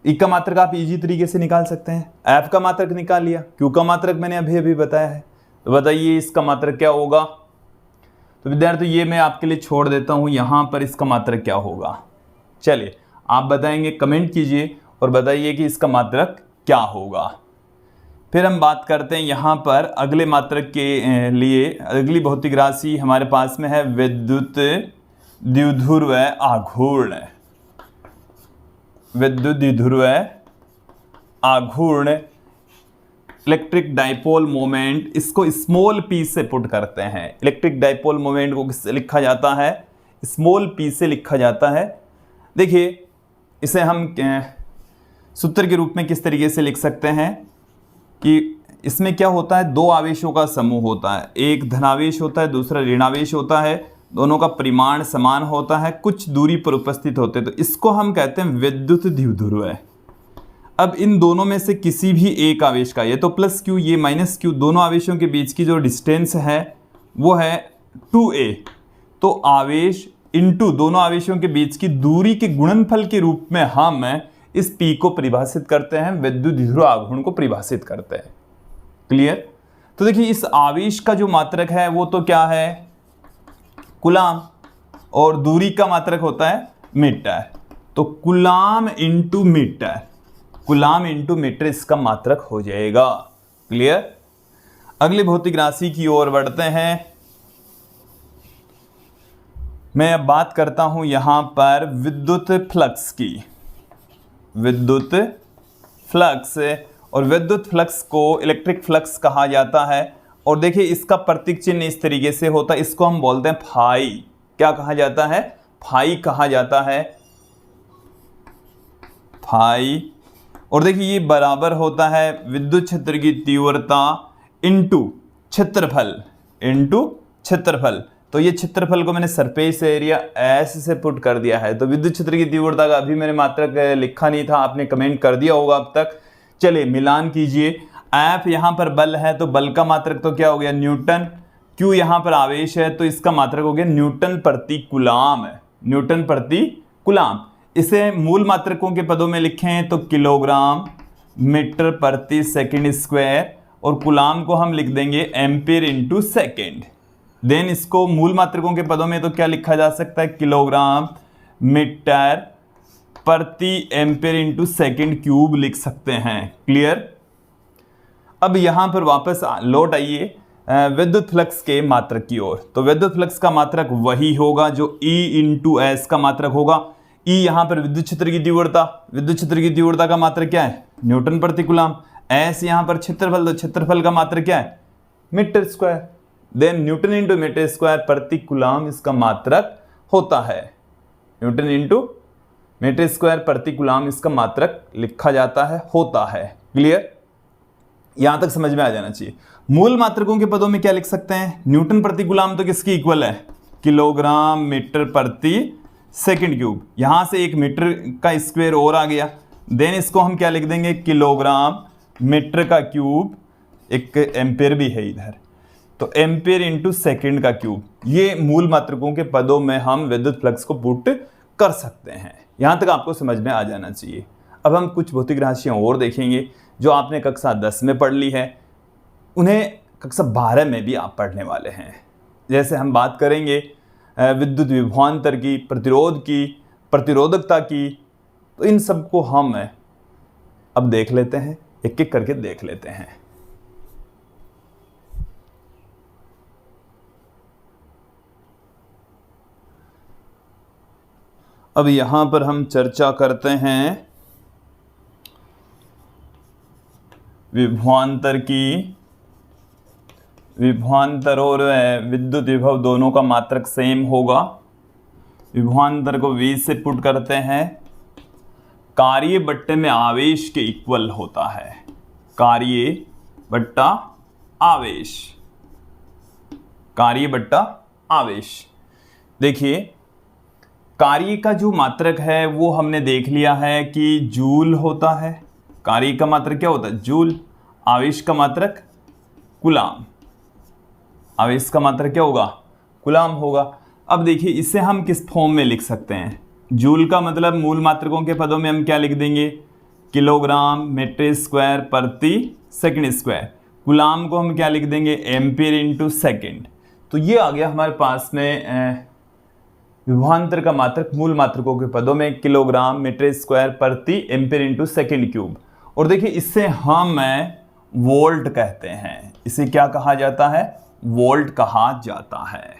ई का मात्रक आप इजी तरीके से निकाल सकते हैं, एफ का मात्रक निकाल लिया, क्यू का मात्रक मैंने अभी अभी बताया है, तो बताइए इसका मात्रक क्या होगा। तो विद्यार्थी ये मैं आपके लिए छोड़ देता हूं, यहां पर इसका मात्रक क्या होगा, चलिए आप बताएंगे, कमेंट कीजिए और बताइए कि इसका मात्रक क्या होगा। फिर हम बात करते हैं यहाँ पर अगले मात्रक के लिए। अगली भौतिक राशि हमारे पास में है विद्युत द्विध्रुव आघूर्ण। विद्युत द्विध्रुव आघूर्ण, इलेक्ट्रिक डाइपोल मोमेंट, इसको स्मॉल पी से पुट करते हैं। इलेक्ट्रिक डाइपोल मोमेंट को किससे लिखा जाता है, स्मॉल पी से लिखा जाता है। देखिए इसे हम सूत्र के रूप में किस तरीके से लिख सकते हैं कि इसमें क्या होता है, दो आवेशों का समूह होता है, एक धनावेश होता है दूसरा ऋणावेश होता है, दोनों का परिमाण समान होता है, कुछ दूरी पर उपस्थित होते हैं, तो इसको हम कहते हैं विद्युत द्विध्रुव है। अब इन दोनों में से किसी भी एक आवेश का, ये तो प्लस क्यू ये माइनस क्यू, दोनों आवेशों के बीच की जो डिस्टेंस है वो है 2a, तो आवेश इंटू दोनों आवेशों के बीच की दूरी के गुणनफल के रूप में हम इस P को परिभाषित करते हैं, विद्युत द्विध्रुव आघूर्ण को परिभाषित करते हैं। क्लियर। तो देखिए इस आवेश का जो मात्रक है वो तो क्या है कूलाम, और दूरी का मात्रक होता है मीटर, तो coulomb into metre, coulomb into metre इसका मात्रक हो जाएगा। क्लियर। अगली भौतिक राशि की ओर बढ़ते हैं। मैं अब बात करता हूं यहां पर विद्युत फ्लक्स की। विद्युत फ्लक्स, और विद्युत फ्लक्स को इलेक्ट्रिक फ्लक्स कहा जाता है। और देखिए इसका प्रतीक चिन्ह इस तरीके से होता है, इसको हम बोलते हैं फाई। क्या कहा जाता है, फाई कहा जाता है, फाई। और देखिए ये बराबर होता है विद्युत क्षेत्र की तीव्रता इंटू क्षेत्रफल, इंटू क्षेत्रफल। तो ये क्षेत्रफल को मैंने सरफेस एरिया एस से पुट कर दिया है। तो विद्युत क्षेत्र की तीव्रता का अभी मैंने मात्रक लिखा नहीं था, आपने कमेंट कर दिया होगा अब तक। चलिए मिलान कीजिए, एफ यहाँ पर बल है तो बल का मात्रक तो क्या हो गया न्यूटन, क्यू यहाँ पर आवेश है तो इसका मात्रक हो गया न्यूटन प्रति कूलाम, न्यूटन प्रति कूलाम। इसे मूल मात्रकों के पदों में लिखें तो किलोग्राम मीटर प्रति सेकंड स्क्वायर, और कूलाम को हम लिख देंगे एम्पीयर इंटू सेकेंड। देन इसको मूल मात्रकों के पदों में तो क्या लिखा जा सकता है, किलोग्राम मीटर प्रति एम्पीयर इंटू सेकेंड क्यूब लिख सकते हैं। क्लियर। अब यहां पर वापस लौट आइए विद्युत फ्लक्स के मात्रक की ओर। तो विद्युत फ्लक्स का मात्रक वही होगा जो E इंटू एस का मात्रक होगा। E यहां पर विद्युत क्षेत्र की तीव्रता, विद्युत क्षेत्र की तीव्रता का मात्रक क्या है न्यूटन प्रति कूलाम, एस यहां पर क्षेत्रफल, तो क्षेत्रफल का मात्रक क्या है metre square, then newton into metre square प्रति कूलाम इसका मात्रक होता है, न्यूटन इंटू मीटर स्क्वायर प्रति कूलाम इसका मात्रक लिखा जाता है, होता है। क्लियर, यहां तक समझ में आ जाना चाहिए। मूल मात्रकों के पदों में क्या लिख सकते हैं? न्यूटन प्रति कूलाम तो किसकी इक्वल है? किलोग्राम मीटर प्रति सेकंड क्यूब। यहां से एक मीटर का स्क्वायर और आ गया, देन इसको हम क्या लिख देंगे? किलोग्राम मीटर का क्यूब, एक एम्पेयर भी है इधर, तो एम्पेयर इंटू सेकेंड का क्यूब। ये मूल मात्रकों के पदों में हम विद्युत फ्लक्स को पुट कर सकते हैं। यहां तक आपको समझ में आ जाना चाहिए। अब हम कुछ भौतिक राशियां और देखेंगे जो आपने कक्षा 10 में पढ़ ली है, उन्हें कक्षा 12 में भी आप पढ़ने वाले हैं। जैसे हम बात करेंगे विद्युत विभवांतर की, प्रतिरोध की, प्रतिरोधकता की, तो इन सब को हम अब देख लेते हैं, एक एक करके देख लेते हैं। अब यहां पर हम चर्चा करते हैं विभवांतर की। विभवांतर और विद्युत विभव दोनों का मात्रक सेम होगा। विभवांतर को V से पुट करते हैं, कार्य बट्टे में आवेश के इक्वल होता है। कार्य बट्टा आवेश, कार्य बट्टा आवेश। देखिए, कार्य का जो मात्रक है वो हमने देख लिया है कि जूल होता है। कार्य का मात्रक क्या होता है? जूल। आवेश का मात्रक कूलाम। आवेश का मात्रक क्या होगा? कूलाम होगा। अब देखिए, इसे हम किस फॉर्म में लिख सकते हैं? जूल का मतलब मूल मात्रकों के पदों में हम क्या लिख देंगे? किलोग्राम मीटर स्क्वायर प्रति सेकंड स्क्वायर। कूलाम को हम क्या लिख देंगे? Ampere into second. तो ये आ गया हमारे पास में विभवांतर का मात्रक मूल मात्रकों के पदों में किलोग्राम मीटर स्क्वायर प्रति एम्पियर इंटू सेकेंड क्यूब। और देखिए, इससे हम वोल्ट कहते हैं। इसे क्या कहा जाता है? वोल्ट कहा जाता है।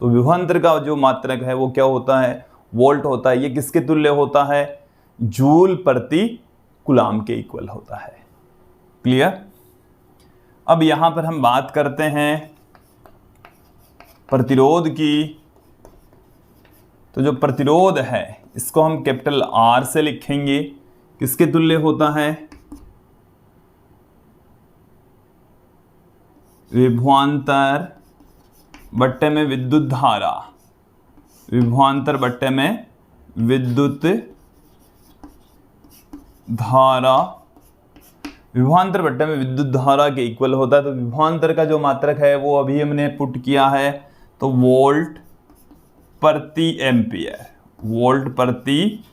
तो विभवांतर का जो मात्रक है वो क्या होता है? वोल्ट होता है। ये किसके तुल्य होता है? जूल प्रति कूलाम के इक्वल होता है। क्लियर? अब यहां पर हम बात करते हैं प्रतिरोध की। तो जो प्रतिरोध है इसको हम कैपिटल R से लिखेंगे। किसके तुल्य होता है? विभवांतर बट्टे में विद्युत धारा। विभवांतर बट्टे में विद्युत धारा, विभवांतर बट्टे में विद्युत धारा के इक्वल होता है। तो विभवांतर का जो मात्रक है वो अभी हमने पुट किया है, तो वोल्ट प्रति एम्पियर। वोल्ट प्रति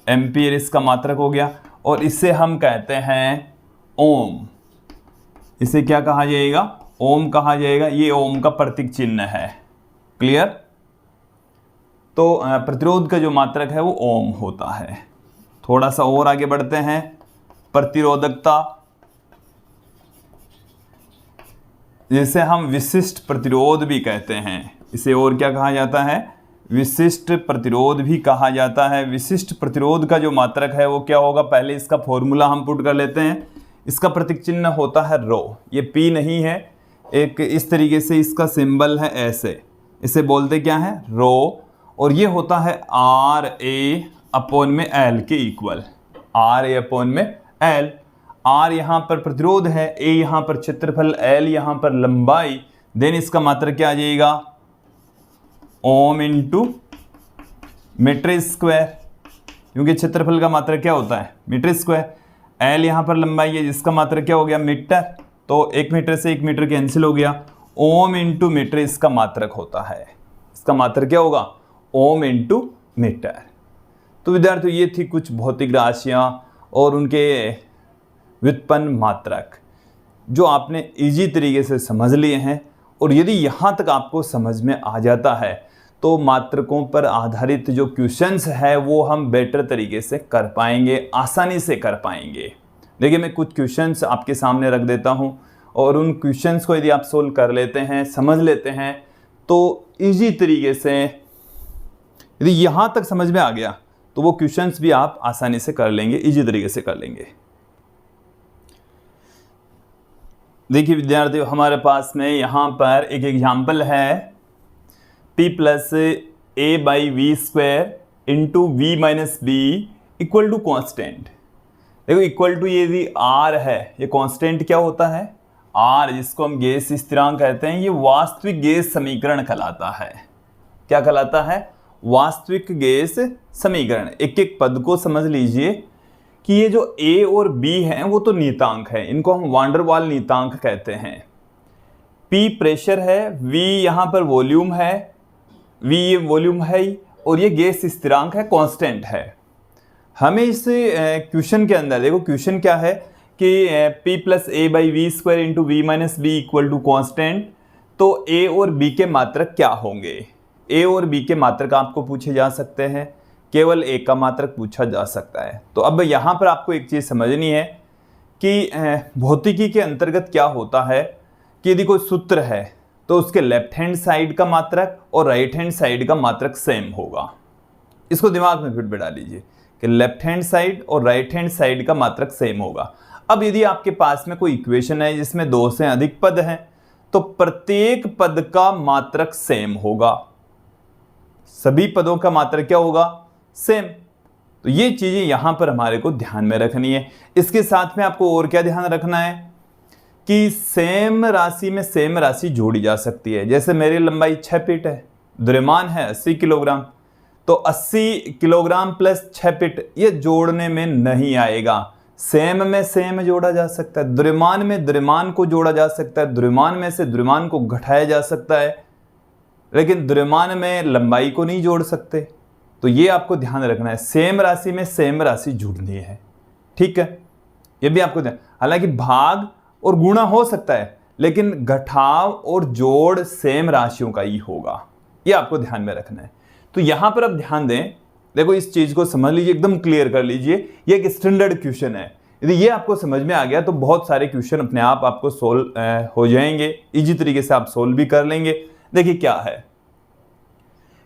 एम्पियर इसका मात्रक हो गया। और इसे हम कहते हैं ओम। इसे क्या कहा जाएगा? ओम कहा जाएगा। ये ओम का प्रतीक चिन्ह है। क्लियर? तो प्रतिरोध का जो मात्रक है वो ओम होता है। थोड़ा सा और आगे बढ़ते हैं। प्रतिरोधकता, जिसे हम विशिष्ट प्रतिरोध भी कहते हैं। इसे और क्या कहा जाता है? विशिष्ट प्रतिरोध भी कहा जाता है। विशिष्ट प्रतिरोध का जो मात्रक है वो क्या होगा? पहले इसका फॉर्मूला हम पुट कर लेते हैं। इसका प्रतीक चिन्ह होता है रो। ये P नहीं है, एक इस तरीके से इसका सिंबल है ऐसे। इसे बोलते क्या है? रो। और ये होता है RA अपॉन में L के इक्वल। RA अपॉन में L। R यहाँ पर प्रतिरोध है, A यहाँ पर क्षेत्रफल, L यहाँ पर लंबाई। देन इसका मात्रक क्या आ जाएगा? ओम इंटू मीटर स्क्वायर, क्योंकि क्षेत्रफल का मात्रक क्या होता है? Metre square. L यहाँ पर लंबाई है जिसका मात्रक क्या हो गया? मीटर। तो 1 मीटर से 1 मीटर कैंसिल हो गया। ओम इंटू मीटर इसका मात्रक होता है। इसका मात्रक क्या होगा? Ohm into metre. तो विद्यार्थियों, ये थी कुछ भौतिक राशियाँ और उनके व्युत्पन्न मात्रक जो आपने इजी तरीके से समझ लिए हैं। और यदि यहाँ तक आपको समझ में आ जाता है तो मात्रकों पर आधारित जो क्वेश्चंस है वो हम बेटर तरीके से कर पाएंगे, आसानी से कर पाएंगे। देखिए, मैं कुछ क्वेश्चंस आपके सामने रख देता हूँ और उन क्वेश्चंस को यदि आप सोल्व कर लेते हैं, समझ लेते हैं, तो इजी तरीके से यदि यहाँ तक समझ में आ गया तो वो क्वेश्चंस भी आप आसानी से कर लेंगे, इजी तरीके से कर लेंगे। देखिए विद्यार्थियों, हमारे पास में यहाँ पर एक एग्जाम्पल है P + A/V² into V minus B equal to constant. देखो इक्वल टू ये भी आर है, ये कांस्टेंट क्या होता है आर, जिसको हम गैस स्थिरांक कहते हैं। ये वास्तविक गैस समीकरण कहलाता है। क्या कहलाता है? वास्तविक गैस समीकरण। एक एक पद को समझ लीजिए कि ये जो ए और बी हैं वो तो नियतांक है, इनको हम वांडर वाल नियतांक कहते हैं। पी प्रेशर है, वी यहाँ पर वॉल्यूम है, वी ये वॉल्यूम है ही, और ये गैस स्थिरांक है, कांस्टेंट है। हमें इस क्वेश्चन के अंदर देखो क्वेश्चन क्या है कि P plus A by V square into V minus B equal to constant. तो ए और बी के मात्रक क्या होंगे? ए और बी के मात्रक आपको पूछे जा सकते हैं, केवल ए का मात्रक पूछा जा सकता है। तो अब यहाँ पर आपको एक चीज़ समझनी है कि भौतिकी के अंतर्गत क्या होता है कि यदि कोई सूत्र है तो उसके लेफ्ट हैंड साइड का मात्रक और राइट हैंड साइड का मात्रक सेम होगा। इसको दिमाग में फिट बैठा लीजिए कि लेफ्ट हैंड साइड और राइट हैंड साइड का मात्रक सेम होगा। अब यदि आपके पास में कोई इक्वेशन है जिसमें 2 से अधिक पद हैं तो प्रत्येक पद का मात्रक सेम होगा। सभी पदों का मात्रक क्या होगा? सेम। तो ये चीजें यहां पर हमारे को ध्यान में रखनी है। इसके साथ में आपको और क्या ध्यान रखना है कि सेम राशि में सेम राशि जोड़ी जा सकती है। जैसे मेरी लंबाई 6 फीट है, द्रव्यमान है 80 किलोग्राम, तो 80 किलोग्राम प्लस 6 फीट ये जोड़ने में नहीं आएगा। सेम में सेम जोड़ा जा सकता है, द्रव्यमान में द्रव्यमान को जोड़ा जा सकता है, द्रव्यमान में से द्रव्यमान को घटाया जा सकता है, लेकिन द्रव्यमान में लंबाई को नहीं जोड़ सकते। तो ये आपको ध्यान रखना है, सेम राशि में सेम राशि जुड़नी है। ठीक है, ये भी आपको ध्यान। हालांकि भाग और गुणा हो सकता है, लेकिन घटाव और जोड़ सेम राशियों का ही होगा। ये आपको ध्यान में रखना है। तो यहां पर अब ध्यान दें, देखो इस चीज को समझ लीजिए, एकदम क्लियर कर लीजिए। ये एक स्टैंडर्ड क्वेश्चन है। यदि ये आपको समझ में आ गया तो बहुत सारे क्वेश्चन अपने आप आपको सोल्व हो जाएंगे, इजी तरीके से आप सोल्व भी कर लेंगे। देखिए क्या है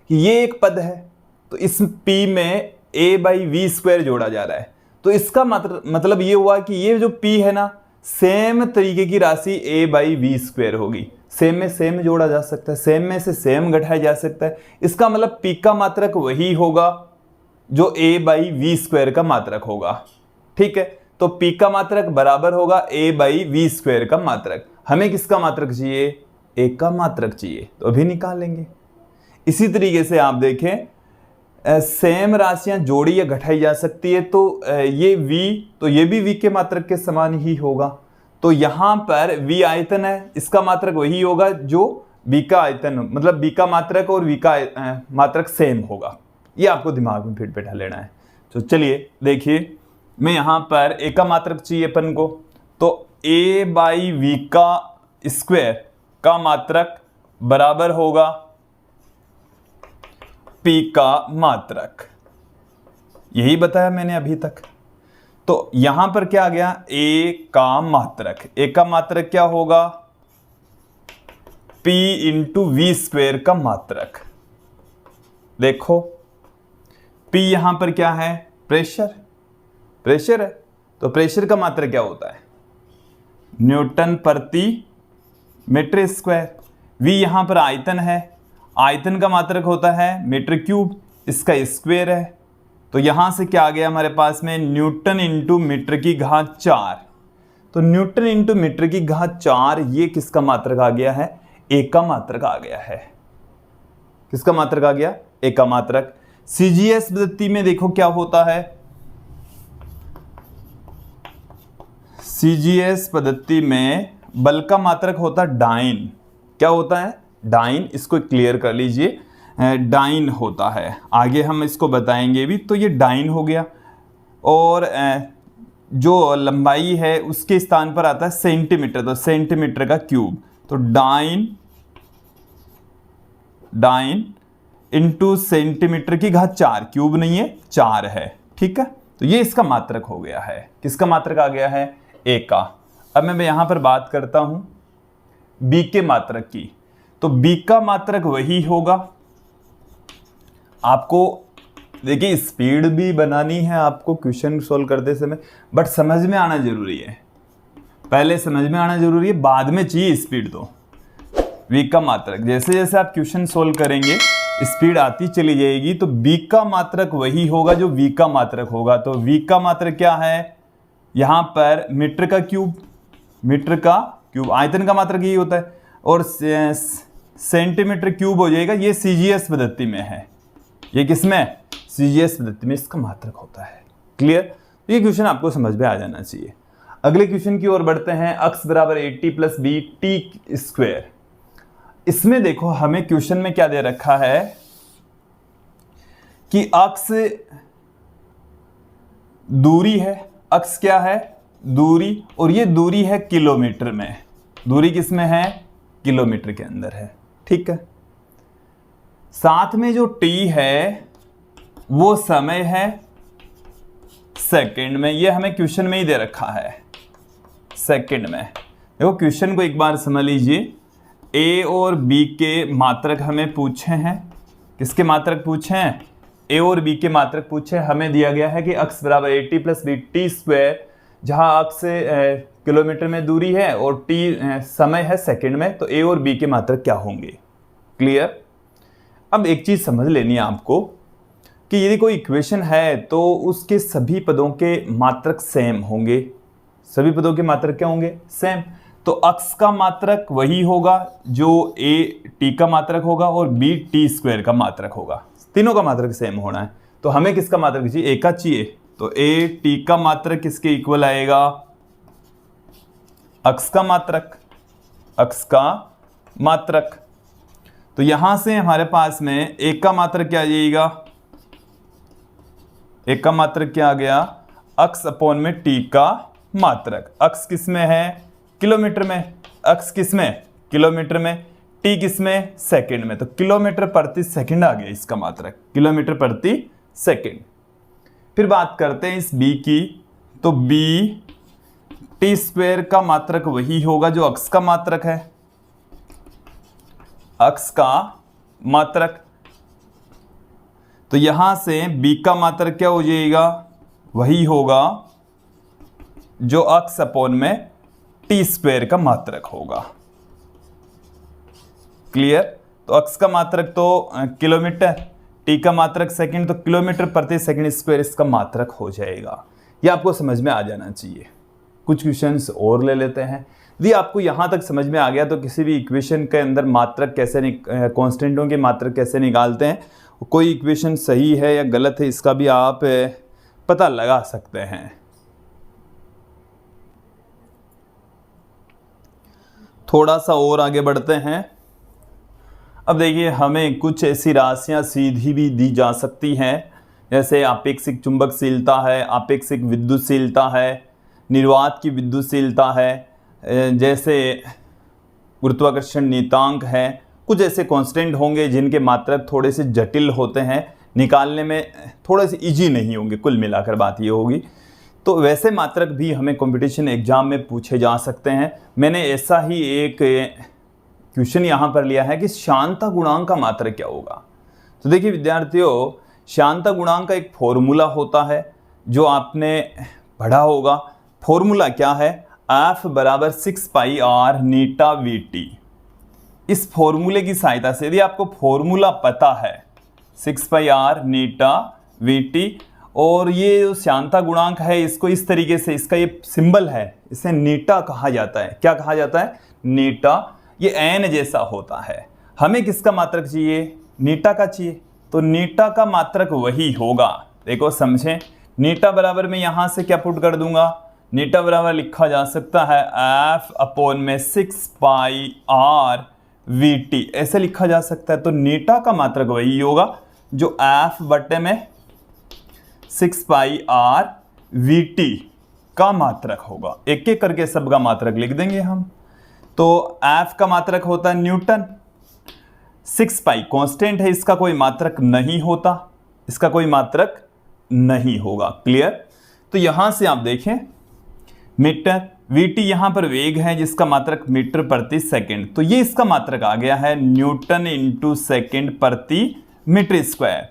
कि ये एक पद है, तो इस P में a बाई वी स्क्वायर जोड़ा जा रहा है। तो इसका मतलब ये हुआ कि ये जो P है ना, सेम तरीके की राशि a बाई वी स्क्वायर होगी। सेम में सेम जोड़ा जा सकता है, सेम में से सेम घटाया जा सकता है। इसका मतलब P का मात्रक वही होगा जो a बाई वी स्क्वायर का मात्रक होगा। ठीक है, तो P का मात्रक बराबर होगा a बाई वी स्क्वायर का मात्रक। हमें किसका मात्रक चाहिए? a का मात्रक चाहिए, तो अभी निकाल लेंगे। इसी तरीके से आप देखें, सेम राशियां जोड़ी या घटाई जा सकती है, तो ये v, तो ये भी v के मात्रक के समान ही होगा। तो यहां पर v आयतन है, इसका मात्रक वही होगा जो b का आयतन, मतलब b का मात्रक और v का मात्रक सेम होगा। ये आपको दिमाग में फिट बैठा लेना है। तो चलिए देखिए, मैं यहां पर a का मात्रक चाहिए अपन को, तो a बाई वी का स्क्वायर का मात्रक बराबर होगा P का मात्रक। यही बताया मैंने अभी तक। तो यहां पर क्या आ गया? A का मात्रक। A का मात्रक क्या होगा? P इंटू वी स्क्वायर का मात्रक। देखो P यहां पर क्या है? प्रेशर। प्रेशर है, तो प्रेशर का मात्रक क्या होता है? न्यूटन प्रति मीटर स्क्वायर। V यहां पर आयतन है, आयतन का मात्रक होता है मीटर क्यूब, इसका स्क्वायर है। तो यहां से क्या आ गया हमारे पास में? न्यूटन इंटू मीटर की घात 4। तो न्यूटन इंटू मीटर की घात 4, ये किसका मात्रक आ गया है? A का मात्रक आ गया है। किसका मात्रक आ गया? A का मात्रक। CGS पद्धति में देखो क्या होता है, CGS पद्धति में बल का मात्रक होता है डाइन। क्या होता है? डाइन। इसको क्लियर कर लीजिए, डाइन होता है, आगे हम इसको बताएंगे भी। तो ये डाइन हो गया, और जो लंबाई है उसके स्थान पर आता है सेंटीमीटर, तो सेंटीमीटर का क्यूब। तो डाइन इंटू सेंटीमीटर की घात 4, क्यूब नहीं है 4 है। ठीक है, तो ये इसका मात्रक हो गया है। किसका मात्रक आ गया है? A का। अब मैं यहां पर बात करता हूं B के मात्रक की। तो B का मात्रक वही होगा। आपको देखिए स्पीड भी बनानी है आपको क्वेश्चन सोल्व करते समय, बट समझ में आना जरूरी है। पहले समझ में आना जरूरी है, बाद में चाहिए स्पीड। तो V का मात्रक जैसे जैसे आप क्वेश्चन सोल्व करेंगे स्पीड आती चली जाएगी तो b का मात्रक वही होगा जो v का मात्रक होगा। तो v का मात्रक क्या है, यहाँ पर मीटर का क्यूब, आयतन का मात्रक यही होता है, और सेंटीमीटर क्यूब हो जाएगा। ये सीजीएस पद्धति में है, ये किसमें, सीजीएस पद्धति में इसका मात्रक होता है। क्लियर, ये क्वेश्चन आपको समझ में आ जाना चाहिए। अगले क्वेश्चन की ओर बढ़ते हैं। अक्स बराबर 80 प्लस बी टी स्क्वायर। इसमें देखो हमें क्वेश्चन में क्या दे रखा है कि अक्स दूरी है, अक्स क्या है, दूरी, और ये दूरी है किलोमीटर में। दूरी किस में है, किलोमीटर के अंदर है। ठीक है, साथ में जो टी है वो समय है सेकंड में। ये हमें क्वेश्चन में ही दे रखा है, सेकंड में। देखो क्वेश्चन को एक बार समझ लीजिए। ए और बी के मात्रक हमें पूछे हैं। किसके मात्रक पूछे हैं, ए और बी के मात्रक पूछे। हमें दिया गया है कि अक्स बराबर 80 प्लस बी टी स्क्वायर, जहां अक्स किलोमीटर में दूरी है और टी समय है सेकंड में, तो ए और बी के मात्रक क्या होंगे। क्लियर। अब एक चीज समझ लेनी है आपको कि यदि कोई इक्वेशन है तो उसके सभी पदों के मात्रक सेम होंगे। सभी पदों के मात्रक क्या होंगे, सेम। तो अक्स का मात्रक वही होगा जो ए टी का मात्रक होगा और बी टी स्क्वायर का मात्रक होगा। तीनों का मात्रक सेम होना है। तो हमें किसका मात्रक चाहिए, ए का चाहिए। तो ए टी का मात्रक किसके इक्वल आएगा, अक्स का मात्रक, अक्स का मात्रक। तो यहां से हमारे पास में ए का मात्रक क्या आ जाएगा, ए का मात्रक क्या आ गया, अक्स अपॉन में टी का मात्रक। अक्स किस में है, किलोमीटर में, अक्स किस में, किलोमीटर में, टी किस में, सेकंड में। तो किलोमीटर प्रति सेकंड आ गया इसका मात्रक, किलोमीटर प्रति सेकंड। फिर बात करते हैं इस बी की। तो बी टी स्क्वायर का मात्रक वही होगा जो अक्स का मात्रक है, अक्स का मात्रक। तो यहां से बी का मात्रक क्या हो जाएगा, वही होगा जो अक्स अपॉन में टी स्क्वायर का मात्रक होगा। क्लियर। तो अक्स का मात्रक तो किलोमीटर, टी का मात्रक सेकंड, तो किलोमीटर प्रति सेकंड स्क्वायर इसका मात्रक हो जाएगा। ये आपको समझ में आ जाना चाहिए। कुछ क्वेश्चंस और ले लेते हैं। यदि आपको यहां तक समझ में आ गया तो किसी भी इक्वेशन के अंदर मात्रक कैसे, कांस्टेंटों के मात्रक कैसे निकालते हैं, कोई इक्वेशन सही है या गलत है, इसका भी आप पता लगा सकते हैं। थोड़ा सा और आगे बढ़ते हैं। अब देखिए हमें कुछ ऐसी राशियां सीधी भी दी जा सकती हैं, जैसे आपेक्षिक चुंबकशीलता है, आपेक्षिक विद्युतशीलता है, निर्वात की विद्युतशीलता है, जैसे गुरुत्वाकर्षण नियतांक है। कुछ ऐसे कांस्टेंट होंगे जिनके मात्रक थोड़े से जटिल होते हैं, निकालने में थोड़े से इजी नहीं होंगे। कुल मिलाकर बात ये होगी। तो वैसे मात्रक भी हमें कंपटीशन एग्जाम में पूछे जा सकते हैं। मैंने ऐसा ही एक क्वेश्चन यहाँ पर लिया है कि शांता गुणांक का मात्रक क्या होगा। तो देखिए विद्यार्थियों, शांता गुणांक का एक फॉर्मूला होता है जो आपने पढ़ा होगा। फॉर्मूला क्या है, F बराबर 6 पाई आर नीटा वी टी। इस फॉर्मूले की सहायता से यदि आपको फॉर्मूला पता है 6 पाई आर नीटा वी टी, और ये जो शांता गुणांक है इसको इस तरीके से, इसका ये सिंबल है, इसे नीटा कहा जाता है। क्या कहा जाता है, नीटा। ये एन जैसा होता है। हमें किसका मात्रक चाहिए, नीटा का चाहिए। तो नीटा का मात्रक वही होगा। देखो समझें, नीटा बराबर में यहां से क्या पुट कर दूंगा, नीटा बराबर लिखा जा सकता है एफ अपॉन में 6 पाई आर वी टी, ऐसे लिखा जा सकता है। तो नीटा का मात्रक वही होगा जो एफ बटे में 6 पाई आर वी टी का मात्रक होगा। एक एक करके सबका मात्रक लिख देंगे हम। तो एफ का मात्रक होता है न्यूटन, 6 पाई कांस्टेंट है, इसका कोई मात्रक नहीं होता, इसका कोई मात्रक नहीं होगा। क्लियर। तो यहां से आप देखें मीटर, वीटी यहां पर वेग है जिसका मात्रक मीटर प्रति सेकंड, तो ये इसका मात्रक आ गया है न्यूटन इंटू सेकंड प्रति मीटर स्क्वायर।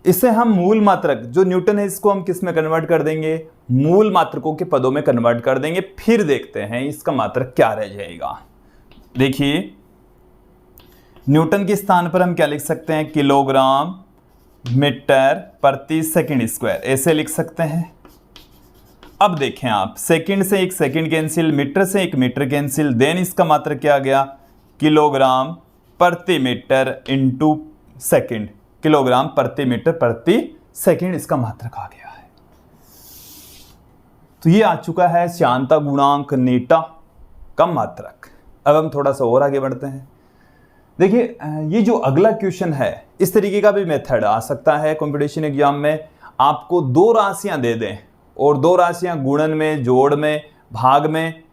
इसे हम मूल मात्रक जो न्यूटन है इसको हम किस में कन्वर्ट कर देंगे, मूल मात्रकों के पदों में कन्वर्ट कर देंगे। फिर देखते हैं इसका मात्रक क्या रह जाएगा। देखिए न्यूटन के स्थान पर हम क्या लिख सकते हैं, किलोग्राम मीटर प्रति सेकंड स्क्वायर, ऐसे लिख सकते हैं। अब देखें आप, सेकंड से एक सेकंड कैंसिल, मीटर से एक मीटर कैंसिल, देन इसका मात्रक क्या आ गया, किलोग्राम प्रति मीटर इंटू सेकंड, किलोग्राम प्रति मीटर प्रति सेकंड इसका मात्रक आ गया है। तो ये आ चुका है श्यानता गुणांक नेटा का मात्रक। अब हम थोड़ा सा और आगे बढ़ते हैं। देखिए ये जो अगला क्वेश्चन है, इस तरीके का भी मेथड आ सकता है कंपटीशन एग्जाम में। आपको दो राशियां दे दें और दो राशियां गुणन में, जोड़ में, भाग में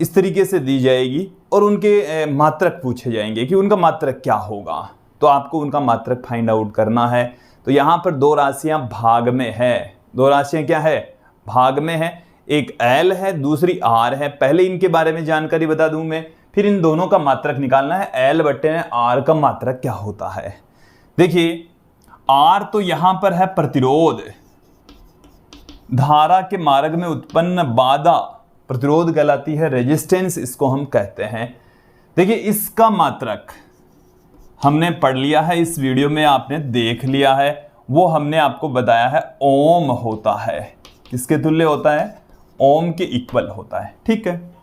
इस तरीके से दी जाएगी और उनके मात्रक पूछे जाएंगे कि उनका मात्रक क्या होगा। तो आपको उनका मात्रक फाइंड आउट करना है। तो यहाँ पर दो राशियां भाग में है, दो राशियां क्या है, भाग में है। एक L है, दूसरी R है। पहले इनके बारे में जानकारी बता दूं मैं, फिर इन दोनों का मात्रक निकालना है। L बटे में R का मात्रक क्या होता है। देखिए R तो यहां पर है प्रतिरोध, धारा के मार्ग में उत्पन्न बाधा प्रतिरोध कहलाती है, रेजिस्टेंस इसको हम कहते हैं। देखिए इसका मात्रक हमने पढ़ लिया है, इस वीडियो में आपने देख लिया है, वो हमने आपको बताया है ओम होता है। किसके तुल्य होता है, ओम के इक्वल होता है। ठीक है,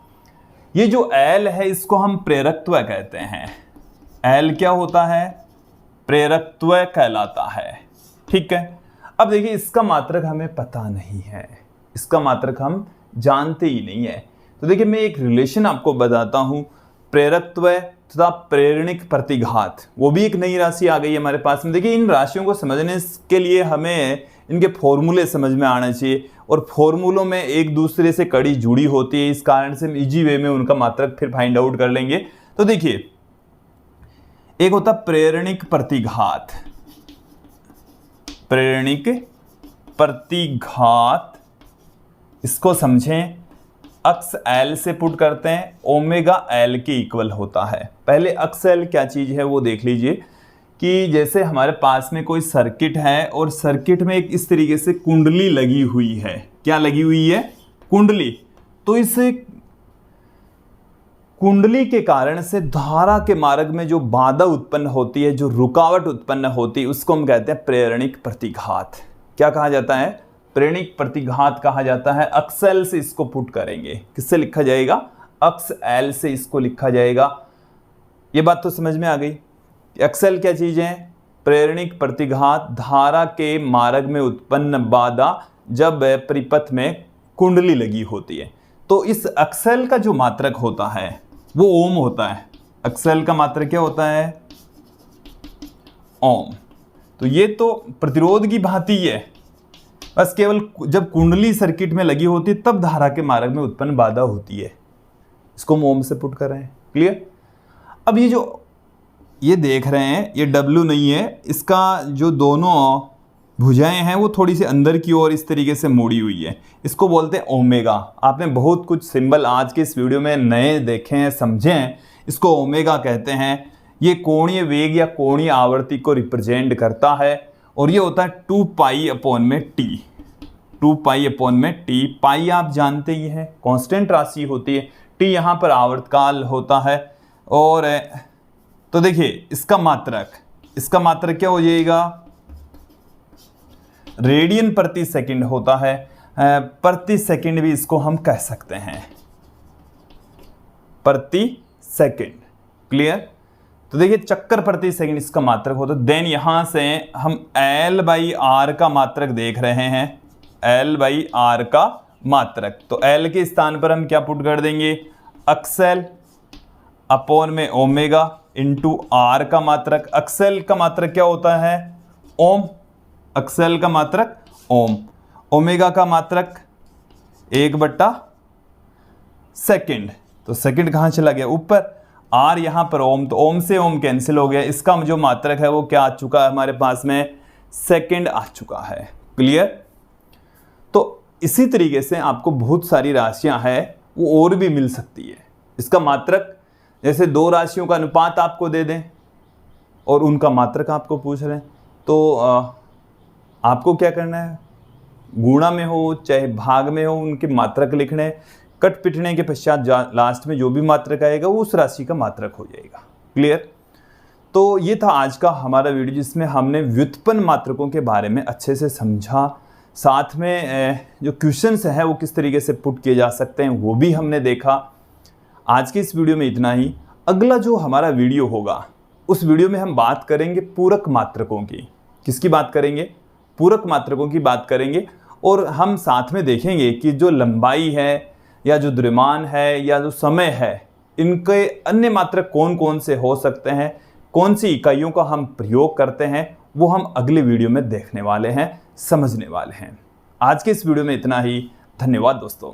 ये जो L है इसको हम प्रेरकत्व कहते हैं। L क्या होता है, प्रेरकत्व कहलाता है। ठीक है, अब देखिए इसका मात्रक हमें पता नहीं है, इसका मात्रक हम जानते ही नहीं है। तो देखिए मैं एक रिलेशन आपको बताता हूं, प्रेरकत्व तथा प्रेरणिक प्रतिघात, वो भी एक नई राशि आ गई है हमारे पास में। देखिए इन राशियों को समझने के लिए हमें इनके फॉर्मूले समझ में आना चाहिए, और फॉर्मूलों में एक दूसरे से कड़ी जुड़ी होती है, इस कारण से हम इजी वे में उनका मात्रक फिर फाइंड आउट कर लेंगे। तो देखिए एक होता प्रेरणिक प्रतिघात, प्रेरणिक प्रतिघात इसको समझें, अक्स L से पुट करते हैं, ओमेगा L के इक्वल होता है। पहले अक्स L क्या चीज है वो देख लीजिए कि जैसे हमारे पास में कोई सर्किट है और सर्किट में एक इस तरीके से कुंडली लगी हुई है। क्या लगी हुई है, कुंडली। तो इस कुंडली के कारण से धारा के मार्ग में जो बाधा उत्पन्न होती है, जो रुकावट उत्पन्न होती है, उसको हम कहते हैं प्रेरणिक प्रतिघात। क्या कहा जाता है, प्रेरणिक प्रतिघात कहा जाता है। अक्स L से इसको पुट करेंगे, किससे लिखा जाएगा, अक्स L से इसको लिखा जाएगा। ये बात तो समझ में आ गई। अक्स L क्या चीज है, प्रेरणिक प्रतिघात, धारा के मार्ग में उत्पन्न बाधा जब परिपथ में कुंडली लगी होती है। तो इस अक्स L का जो मात्रक होता है वो ओम होता है। अक्स L का मात्रक क्या होता है, ओम। तो ये तो प्रतिरोध की भांति है, बस केवल जब कुंडली सर्किट में लगी होती है तब धारा के मार्ग में उत्पन्न बाधा होती है, इसको हम ओम से पुट कर रहे हैं। क्लियर। अब ये जो ये देख रहे हैं ये W नहीं है, इसका जो दोनों भुजाएं हैं वो थोड़ी सी अंदर की ओर इस तरीके से मुड़ी हुई है, इसको बोलते हैं ओमेगा। आपने बहुत कुछ सिंबल आज के इस वीडियो में नए देखे हैं, समझे हैं, इसको ओमेगा कहते हैं। ये कोणीय वेग या कोणीय आवृत्ति को रिप्रेजेंट करता है, और ये होता है 2 पाई अपॉन में टी, 2 पाई अपॉन में टी। पाई आप जानते ही हैं कांस्टेंट राशि होती है, टी यहाँ पर आवर्तकाल होता है। और तो देखिए इसका मात्रक क्या हो जाएगा, रेडियन प्रति सेकंड होता है, प्रति सेकंड भी इसको हम कह सकते हैं, प्रति सेकंड। क्लियर। तो देखिए चक्कर प्रति सेकंड इसका मात्रक होता है। देन यहां से हम L/R का मात्रक देख रहे हैं, L/R का मात्रक। तो L के स्थान पर हम क्या पुट कर देंगे, अक्स L अपॉन में ओमेगा इंटू R का मात्रक। अक्स L का मात्रक क्या होता है, ओम। अक्स L का मात्रक ओम, ओमेगा का मात्रक 1/सेकंड। तो सेकंड कहां चला गया, ऊपर। R यहां पर ओम, तो ओम से ओम कैंसिल हो गया। इसका जो मात्रक है वो क्या आ चुका है हमारे पास में, सेकंड आ चुका है। क्लियर। तो इसी तरीके से आपको बहुत सारी राशियां हैं वो और भी मिल सकती है। इसका मात्रक जैसे दो राशियों का अनुपात आपको दे दें और उनका मात्रक आपको पूछ रहे हैं, तो आपको क्या करना है, गुणा में हो चाहे भाग में हो उनके मात्रक लिखने, कट पिटने के पश्चात लास्ट में जो भी मात्रक आएगा वो उस राशि का मात्रक हो जाएगा। क्लियर। तो ये था आज का हमारा वीडियो, जिसमें हमने व्युत्पन्न मात्रकों के बारे में अच्छे से समझा। साथ में जो क्वेश्चंस हैं वो किस तरीके से पुट किए जा सकते हैं वो भी हमने देखा। आज के इस वीडियो में इतना ही। अगला जो हमारा वीडियो होगा उस वीडियो में हम बात करेंगे पूरक मात्रकों की। किसकी बात करेंगे? पूरक मात्रकों की बात करेंगे। और हम साथ में देखेंगे कि जो लंबाई है या जो द्रव्यमान है या जो समय है, इनके अन्य मात्रक कौन कौन से हो सकते हैं, कौन सी इकाइयों का हम प्रयोग करते हैं, वो हम अगले वीडियो में देखने वाले हैं, समझने वाले हैं। आज के इस वीडियो में इतना ही। धन्यवाद दोस्तों।